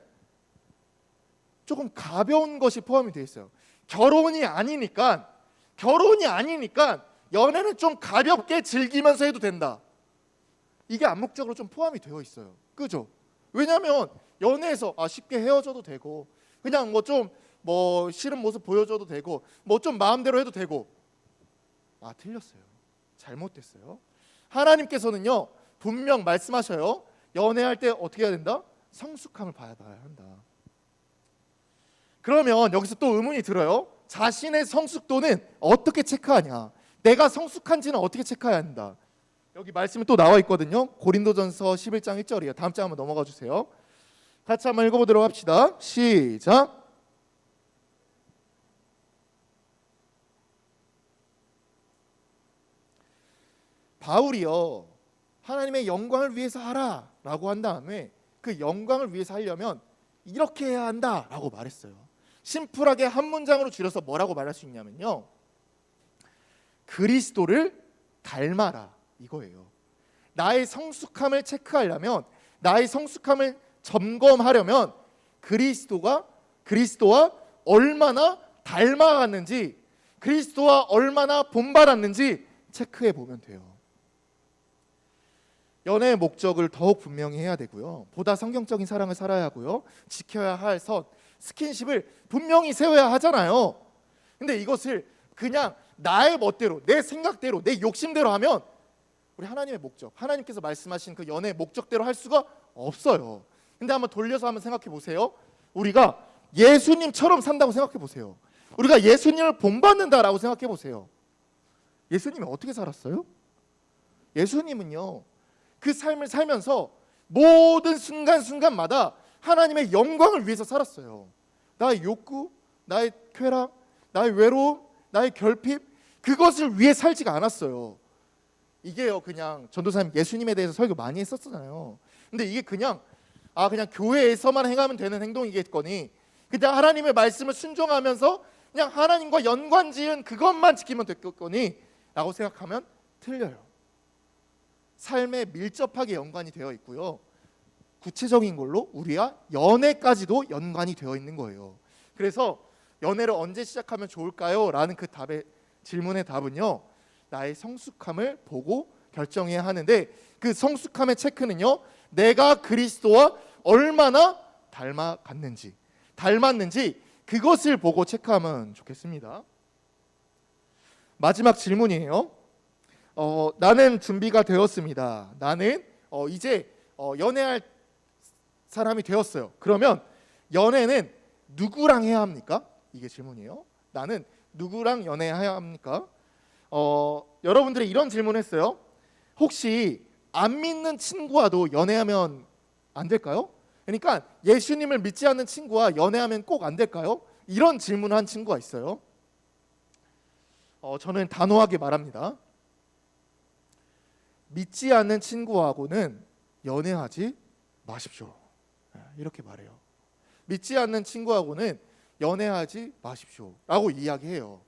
C: 조금 가벼운 것이 포함이 되어 있어요. 결혼이 아니니까 연애는 좀 가볍게 즐기면서 해도 된다. 이게 암묵적으로 좀 포함이 되어 있어요. 그죠? 왜냐하면 연애에서 쉽게 헤어져도 되고 그냥 뭐 싫은 모습 보여줘도 되고 뭐 좀 마음대로 해도 되고. 틀렸어요. 잘못됐어요. 하나님께서는요 분명 말씀하셔요. 연애할 때 어떻게 해야 된다? 성숙함을 봐야 한다. 그러면 여기서 또 의문이 들어요. 자신의 성숙도는 어떻게 체크하냐? 내가 성숙한지는 어떻게 체크해야 한다? 여기 말씀이 또 나와 있거든요. 고린도전서 11장 1절이에요. 다음 장 한번 넘어가 주세요. 같이 한번 읽어보도록 합시다. 시작. 바울이요 하나님의 영광을 위해서 하라라고 한 다음에 그 영광을 위해서 하려면 이렇게 해야 한다라고 말했어요. 심플하게 한 문장으로 줄여서 뭐라고 말할 수 있냐면요, 그리스도를 닮아라 이거예요. 나의 성숙함을 체크하려면, 나의 성숙함을 점검하려면 그리스도와 얼마나 닮아갔는지, 그리스도와 얼마나 본받았는지 체크해 보면 돼요. 연애의 목적을 더욱 분명히 해야 되고요. 보다 성경적인 사랑을 살아야 하고요. 지켜야 할 선, 스킨십을 분명히 세워야 하잖아요. 근데 이것을 그냥 나의 멋대로, 내 생각대로, 내 욕심대로 하면 우리 하나님의 목적, 하나님께서 말씀하신 그 연애의 목적대로 할 수가 없어요. 근데 한번 돌려서 한번 생각해 보세요. 우리가 예수님처럼 산다고 생각해 보세요. 우리가 예수님을 본받는다라고 생각해 보세요. 예수님이 어떻게 살았어요? 예수님은요 그 삶을 살면서 모든 순간순간마다 하나님의 영광을 위해서 살았어요. 나의 욕구, 나의 쾌락, 나의 외로움, 나의 결핍, 그것을 위해 살지가 않았어요. 이게요 그냥 전도사님 예수님에 대해서 설교 많이 했었잖아요. 근데 이게 그냥 교회에서만 행하면 되는 행동이겠거니, 그냥 하나님의 말씀을 순종하면서 그냥 하나님과 연관지은 그것만 지키면 됐겠거니 라고 생각하면 틀려요. 삶에 밀접하게 연관이 되어 있고요, 구체적인 걸로 우리와 연애까지도 연관이 되어 있는 거예요. 그래서 연애를 언제 시작하면 좋을까요? 라는 그 질문의 답은요, 나의 성숙함을 보고 결정해야 하는데, 그 성숙함의 체크는요, 내가 그리스도와 얼마나 닮았는지 그것을 보고 체크하면 좋겠습니다. 마지막 질문이에요. 나는 준비가 되었습니다. 나는 이제 연애할 사람이 되었어요. 그러면 연애는 누구랑 해야 합니까? 이게 질문이에요. 나는 누구랑 연애해야 합니까? 여러분들이 이런 질문했어요. 혹시 안 믿는 친구와도 연애하면 안 될까요? 그러니까 예수님을 믿지 않는 친구와 연애하면 꼭 안 될까요? 이런 질문을 한 친구가 있어요. 저는 단호하게 말합니다. 믿지 않는 친구하고는 연애하지 마십시오. 이렇게 말해요. 믿지 않는 친구하고는 연애하지 마십시오 라고 이야기해요.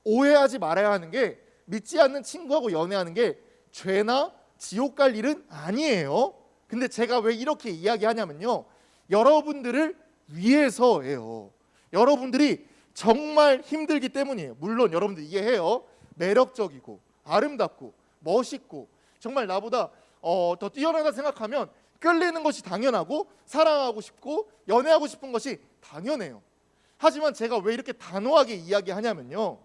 C: 오해하지 말아야 하는 게, 믿지 않는 친구하고 연애하는 게 죄나 지옥 갈 일은 아니에요. 근데 제가 왜 이렇게 이야기하냐면요, 여러분들을 위해서예요. 여러분들이 정말 힘들기 때문이에요. 물론 여러분들 이해해요. 매력적이고 아름답고 멋있고 정말 나보다 더 뛰어나다 생각하면 끌리는 것이 당연하고, 사랑하고 싶고 연애하고 싶은 것이 당연해요. 하지만 제가 왜 이렇게 단호하게 이야기하냐면요,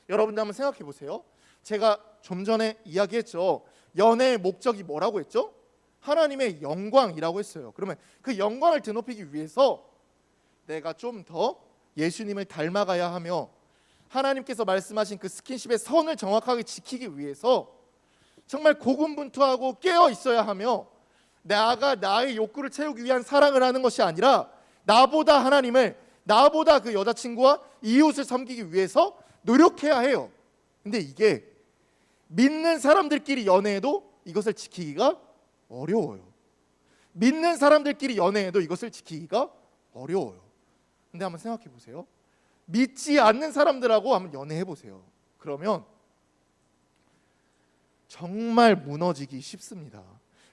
C: 여러분들 한번 생각해 보세요. 제가 좀 전에 이야기했죠. 연애의 목적이 뭐라고 했죠? 하나님의 영광이라고 했어요. 그러면 그 영광을 드높이기 위해서 내가 좀 더 예수님을 닮아가야 하며, 하나님께서 말씀하신 그 스킨십의 선을 정확하게 지키기 위해서 정말 고군분투하고 깨어 있어야 하며, 내가 나의 욕구를 채우기 위한 사랑을 하는 것이 아니라 나보다 하나님을, 나보다 그 여자친구와 이웃을 섬기기 위해서 노력해야 해요. 근데 이게 믿는 사람들끼리 연애해도 이것을 지키기가 어려워요. 믿는 사람들끼리 연애해도 이것을 지키기가 어려워요. 근데 한번 생각해 보세요. 믿지 않는 사람들하고 한번 연애해 보세요. 그러면 정말 무너지기 쉽습니다.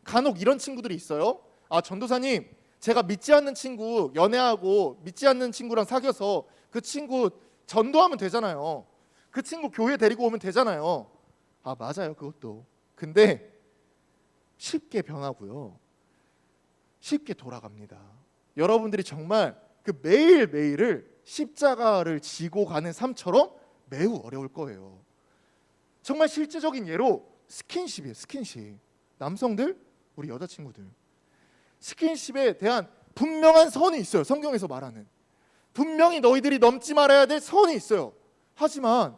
C: 간혹 이런 친구들이 있어요. 전도사님, 제가 믿지 않는 친구 연애하고 믿지 않는 친구랑 사귀어서 그 친구 전도하면 되잖아요. 그 친구 교회 데리고 오면 되잖아요. 아, 맞아요. 그것도. 근데 쉽게 변하고요. 쉽게 돌아갑니다. 여러분들이 정말 그 매일매일을 십자가를 지고 가는 삶처럼 매우 어려울 거예요. 정말 실제적인 예로 스킨십이에요. 스킨십. 남성들, 우리 여자친구들. 스킨십에 대한 분명한 선이 있어요. 성경에서 말하는. 분명히 너희들이 넘지 말아야 될 선이 있어요. 하지만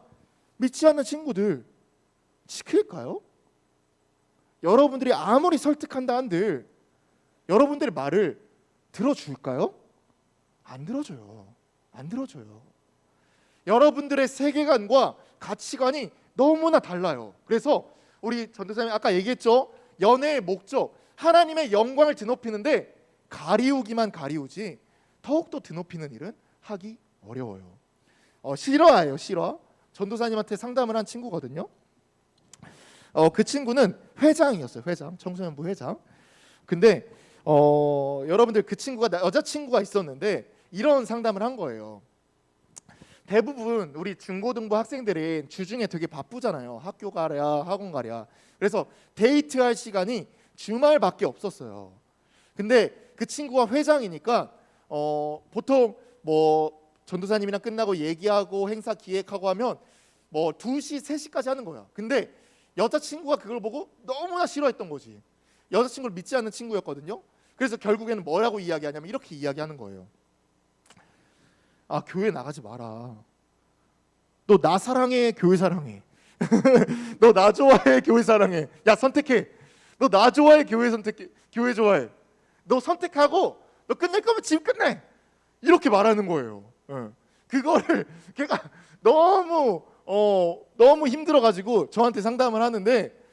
C: 믿지 않는 친구들 지킬까요? 여러분들이 아무리 설득한다 한들 여러분들의 말을 들어줄까요? 안 들어줘요. 안 들어줘요. 여러분들의 세계관과 가치관이 너무나 달라요. 그래서 우리 전도사님 아까 얘기했죠. 연애의 목적, 하나님의 영광을 드높이는데 가리우기만 가리우지 더욱더 드높이는 일은 하기 어려워요. 실화예요. 실화. 전도사님한테 상담을 한 친구거든요. 그 친구는 회장이었어요. 회장, 청소년부 회장. 근데 여러분들 그 친구가 여자친구가 있었는데 이런 상담을 한 거예요. 대부분 우리 중고등부 학생들은 주중에 되게 바쁘잖아요. 학교 가랴 학원 가랴. 그래서 데이트할 시간이 주말밖에 없었어요. 근데 그 친구가 회장이니까 보통 뭐 전도사님이랑 끝나고 얘기하고 행사 기획하고 하면 뭐 2시, 3시까지 하는 거야. 근데 여자친구가 그걸 보고 너무나 싫어했던 거지. 여자친구를 믿지 않는 친구였거든요. 그래서 결국에는 뭐라고 이야기하냐면 이렇게 이야기하는 거예요. 아, 교회 나가지 마라. 너 나 사랑해, 교회 사랑해. 너 나 좋아해, 교회 사랑해. 야, 선택해. 너 나 좋아해, 교회 선택해. 교회 좋아해. 너 선택하고 너 끝낼 거면 지금 끝내. 이렇게 말하는 거예요. 그거를 걔가 너무 힘들어가지고 저한테 상담을 하는데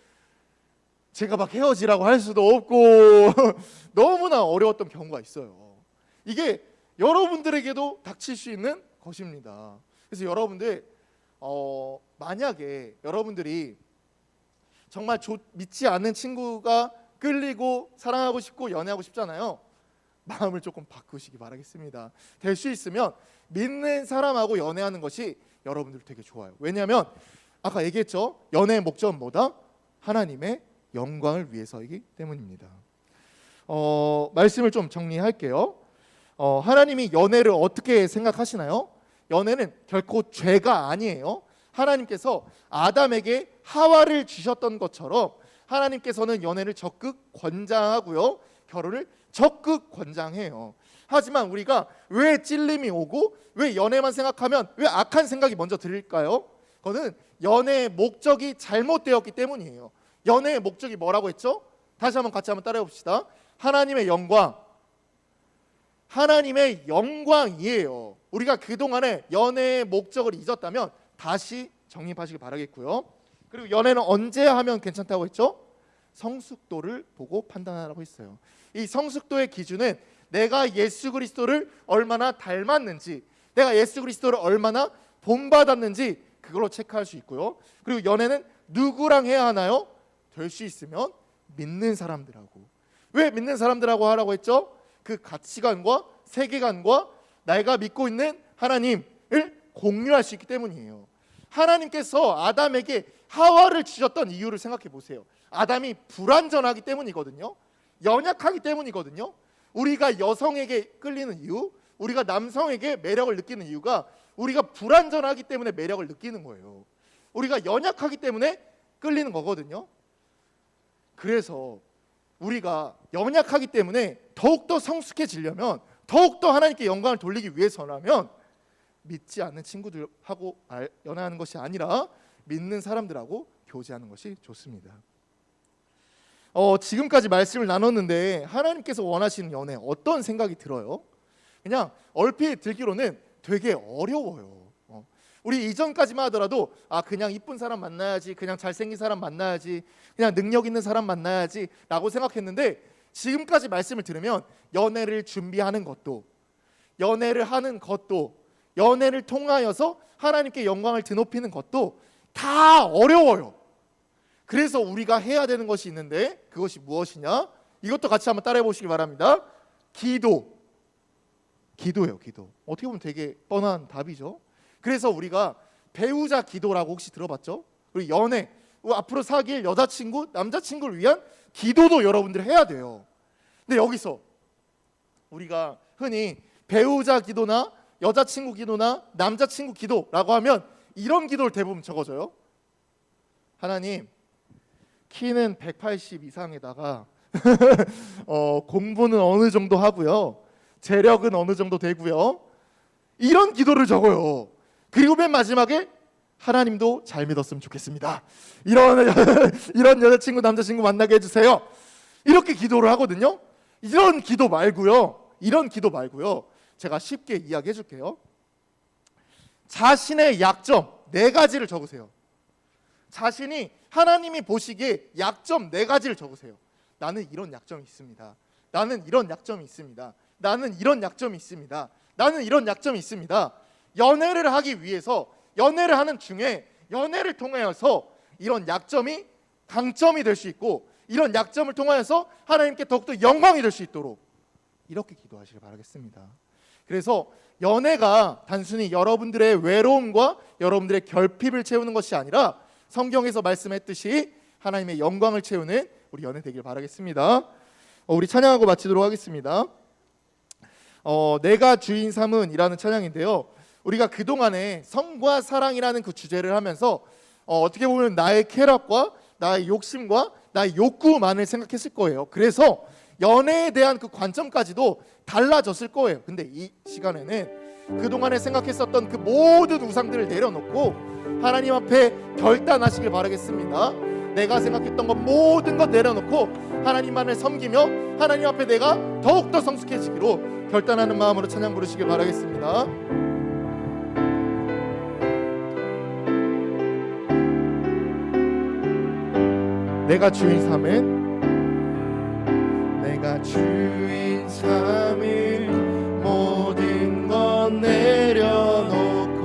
C: 제가 막 헤어지라고 할 수도 없고 너무나 어려웠던 경우가 있어요. 이게 여러분들에게도 닥칠 수 있는 것입니다. 그래서 여러분들 만약에 여러분들이 정말 믿지 않는 친구가 끌리고 사랑하고 싶고 연애하고 싶잖아요. 마음을 조금 바꾸시기 바라겠습니다. 될 수 있으면 믿는 사람하고 연애하는 것이 여러분들 되게 좋아요. 왜냐하면 아까 얘기했죠. 연애의 목적은 뭐다? 하나님의 영광을 위해서이기 때문입니다. 말씀을 좀 정리할게요. 하나님이 연애를 어떻게 생각하시나요? 연애는 결코 죄가 아니에요. 하나님께서 아담에게 하와를 주셨던 것처럼 하나님께서는 연애를 적극 권장하고요. 결혼을 적극 권장해요. 하지만 우리가 왜 찔림이 오고 왜 연애만 생각하면 왜 악한 생각이 먼저 들릴까요? 그거는 연애의 목적이 잘못되었기 때문이에요. 연애의 목적이 뭐라고 했죠? 다시 한번 같이 한번 따라해 봅시다. 하나님의 영광. 하나님의 영광이에요. 우리가 그동안에 연애의 목적을 잊었다면 다시 정립하시기 바라겠고요. 그리고 연애는 언제 하면 괜찮다고 했죠? 성숙도를 보고 판단하라고 했어요. 이 성숙도의 기준은 내가 예수 그리스도를 얼마나 닮았는지, 내가 예수 그리스도를 얼마나 본받았는지 그걸로 체크할 수 있고요. 그리고 연애는 누구랑 해야 하나요? 될 수 있으면 믿는 사람들하고. 왜 믿는 사람들하고 하라고 했죠? 그 가치관과 세계관과 내가 믿고 있는 하나님을 공유할 수 있기 때문이에요. 하나님께서 아담에게 하와를 주셨던 이유를 생각해 보세요. 아담이 불완전하기 때문이거든요. 연약하기 때문이거든요. 우리가 여성에게 끌리는 이유, 우리가 남성에게 매력을 느끼는 이유가 우리가 불완전하기 때문에 매력을 느끼는 거예요. 우리가 연약하기 때문에 끌리는 거거든요. 그래서 우리가 연약하기 때문에 더욱더 성숙해지려면, 더욱더 하나님께 영광을 돌리기 위해서라면 믿지 않는 친구들하고 연애하는 것이 아니라 믿는 사람들하고 교제하는 것이 좋습니다. 지금까지 말씀을 나눴는데 하나님께서 원하시는 연애 어떤 생각이 들어요? 그냥 얼핏 들기로는 되게 어려워요. 우리 이전까지만 하더라도 그냥 이쁜 사람 만나야지, 그냥 잘생긴 사람 만나야지, 그냥 능력 있는 사람 만나야지 라고 생각했는데 지금까지 말씀을 들으면 연애를 준비하는 것도, 연애를 하는 것도, 연애를 통하여서 하나님께 영광을 드높이는 것도 다 어려워요. 그래서 우리가 해야 되는 것이 있는데 그것이 무엇이냐? 이것도 같이 한번 따라해 보시기 바랍니다. 기도예요. 기도. 어떻게 보면 되게 뻔한 답이죠. 그래서 우리가 배우자 기도라고 혹시 들어봤죠? 그리고 연애, 앞으로 사귈 여자친구, 남자친구를 위한 기도도 여러분들 해야 돼요. 근데 여기서 우리가 흔히 배우자 기도나 여자친구 기도나 남자친구 기도라고 하면 이런 기도를 대부분 적어줘요. 하나님, 키는 180 이상에다가 공부는 어느 정도 하고요, 재력은 어느 정도 되고요, 이런 기도를 적어요. 그리고 맨 마지막에 하나님도 잘 믿었으면 좋겠습니다. 이런 여자친구 남자친구 만나게 해주세요. 이렇게 기도를 하거든요. 이런 기도 말고요. 제가 쉽게 이야기해 줄게요. 자신의 약점 4가지를 적으세요. 자신이 하나님이 보시기에 약점 4가지를 적으세요. 나는 이런 약점이 있습니다. 나는 이런 약점이 있습니다. 나는 이런 약점이 있습니다. 나는 이런 약점이 있습니다. 연애를 하기 위해서, 연애를 하는 중에 연애를 통하여서 이런 약점이 강점이 될 수 있고, 이런 약점을 통하여서 하나님께 더욱더 영광이 될 수 있도록 이렇게 기도하시길 바라겠습니다. 그래서 연애가 단순히 여러분들의 외로움과 여러분들의 결핍을 채우는 것이 아니라 성경에서 말씀했듯이 하나님의 영광을 채우는 우리 연애 되길 바라겠습니다. 우리 찬양하고 마치도록 하겠습니다. 내가 주인 삼은 이라는 찬양인데요, 우리가 그동안에 성과 사랑이라는 그 주제를 하면서 어떻게 보면 나의 쾌락과 나의 욕심과 나의 욕구만을 생각했을 거예요. 그래서 연애에 대한 그 관점까지도 달라졌을 거예요. 근데 이 시간에는 그동안에 생각했었던 그 모든 우상들을 내려놓고 하나님 앞에 결단하시길 바라겠습니다. 내가 생각했던 것 모든 것 내려놓고 하나님만을 섬기며 하나님 앞에 내가 더욱더 성숙해지기로 결단하는 마음으로 찬양 부르시길 바라겠습니다. 내가 주인 삼은, 내가 주인 삼은 모든 것 내려놓고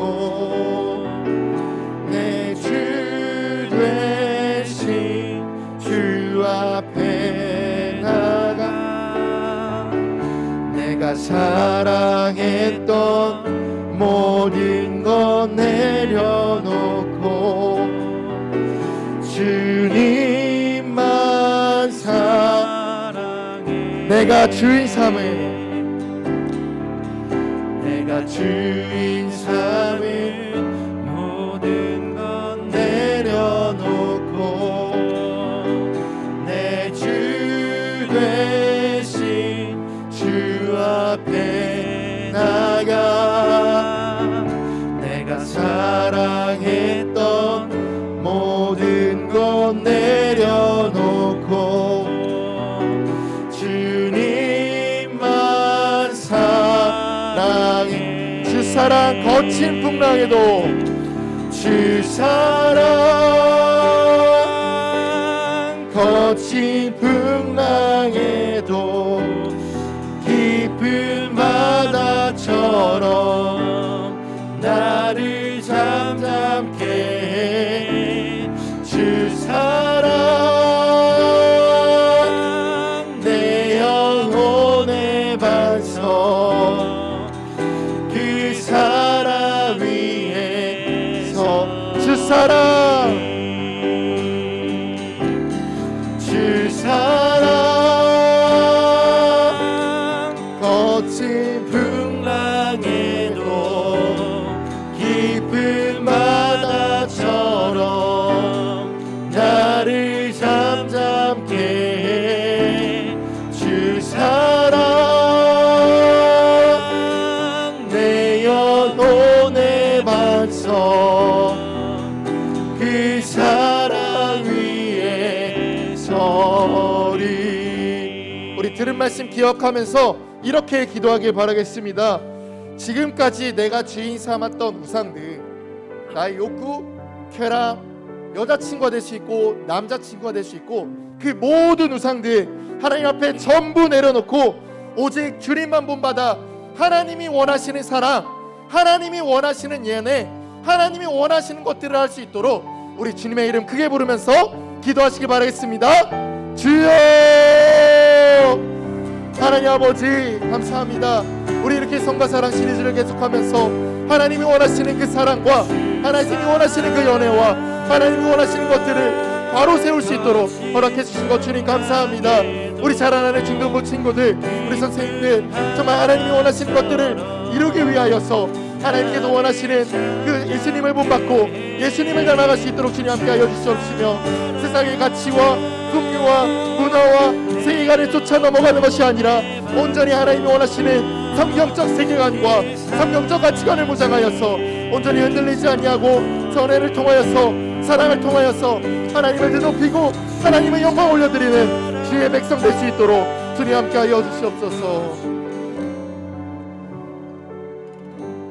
C: 내 주 되신 주 앞에 나가 내가 사랑했던 모든 것 내려놓고 주님만 사랑해. 내가 주인 삼은, 내가 주인 삼은 모든 것 내려놓고 내 주 되신 주 앞에 나가 내가 사랑했던 모든 것 내려놓고 주님만 사랑해. 주 사랑 거친 풍랑에도, 주 사랑 거친 풍랑에도 깊은 바다처럼 나를 잠잠케 해. 주 사랑 내 영혼의 반석, 그 사랑 위에서 주 사랑, 주 사랑 거친 풍랑에도 깊은 바다처럼 나를 잠잠케 해. 주 사랑 내 영혼의 반석, 그 사랑 위에 서리. 우리 들은 말씀 기억하면서 이렇게 기도하길 바라겠습니다. 지금까지 내가 주인 삼았던 우상들, 나의 욕구, 쾌락, 여자친구가 될 수 있고 남자친구가 될 수 있고 그 모든 우상들 하나님 앞에 전부 내려놓고 오직 주님만 본받아 하나님이 원하시는 사랑, 하나님이 원하시는 연애, 하나님이 원하시는 것들을 할 수 있도록 우리 주님의 이름 크게 부르면서 기도하시길 바라겠습니다. 주여! 하나님 아버지 감사합니다. 우리 이렇게 성과 사랑 시리즈를 계속하면서 하나님이 원하시는 그 사랑과 하나님이 원하시는 그 연애와 하나님이 원하시는 것들을 바로 세울 수 있도록 허락해 주신 것 주님 감사합니다. 우리 자라나는 중등부 친구들, 우리 선생님들 정말 하나님이 원하시는 것들을 이루기 위하여서 하나님께서 원하시는 그 예수님을 본받고 예수님을 닮아갈 수 있도록 주님 함께하여 주시옵시며 세상의 가치와 풍요와 문화와 세계관을 쫓아 넘어가는 것이 아니라 온전히 하나님이 원하시는 성경적 세계관과 성경적 가치관을 무장하여서 온전히 흔들리지 아니하고 전해를 통하여서 사랑을 통하여서 하나님을 높이고 하나님의 영광 올려드리는 주의 백성 될 수 있도록 주님 함께하여 주시옵소서.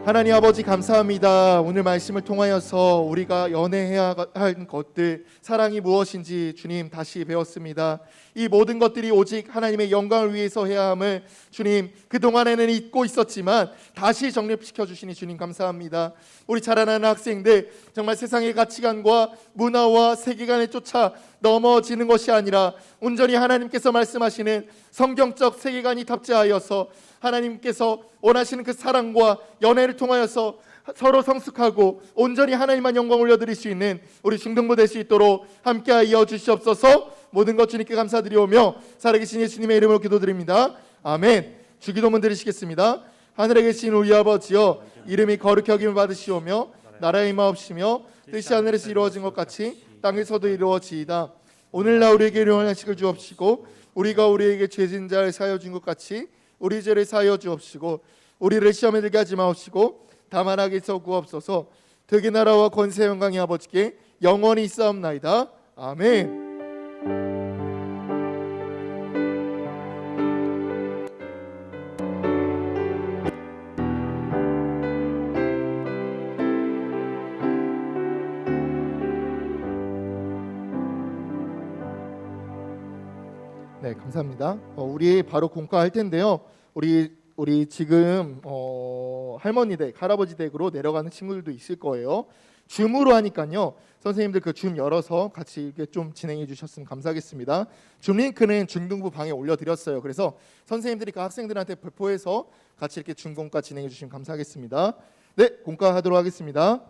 C: 하나님 아버지 감사합니다. 오늘 말씀을 통하여서 우리가 연애해야 할 것들, 사랑이 무엇인지 주님 다시 배웠습니다. 이 모든 것들이 오직 하나님의 영광을 위해서 해야 함을 주님 그동안에는 잊고 있었지만 다시 정립시켜 주시니 주님 감사합니다. 우리 자라나는 학생들 정말 세상의 가치관과 문화와 세계관에 쫓아 넘어지는 것이 아니라 온전히 하나님께서 말씀하시는 성경적 세계관이 탑재하여서 하나님께서 원하시는 그 사랑과 연애를 통하여서 서로 성숙하고 온전히 하나님만 영광 올려드릴 수 있는 우리 중등부 될 수 있도록 함께하여 주시옵소서. 모든 것 주님께 감사드리오며 살아계신 예수님의 이름으로 기도드립니다. 아멘. 주기도문 드리시겠습니다. 하늘에 계신 우리 아버지여, 이름이 거룩히 여김을 받으시오며 나라의 임하옵시며 뜻이 하늘에서 이루어진 것 같이 땅에서도 이루어지이다. 오늘날 우리에게 일용할 양식을 주옵시고 우리가 우리에게 죄진 자를 사하여 준 것 같이 우리 죄를 사하여 주옵시고 우리를 시험에 들게 하지 마옵시고 다만 악에서 구하옵소서. 되게 나라와 권세 영광이 아버지께 영원히 있사옵나이다. 아멘. 네, 감사합니다. 우리 바로 공과할 텐데요. 우리 지금 할머니 댁, 할아버지 댁으로 내려가는 친구들도 있을 거예요. 줌으로 하니까요. 선생님들 그 줌 열어서 같이 이렇게 좀 진행해 주셨으면 감사하겠습니다. 줌 링크는 중등부 방에 올려드렸어요. 그래서 선생님들이 그 학생들한테 배포해서 같이 이렇게 줌 공과 진행해 주시면 감사하겠습니다. 네, 공과 하도록 하겠습니다.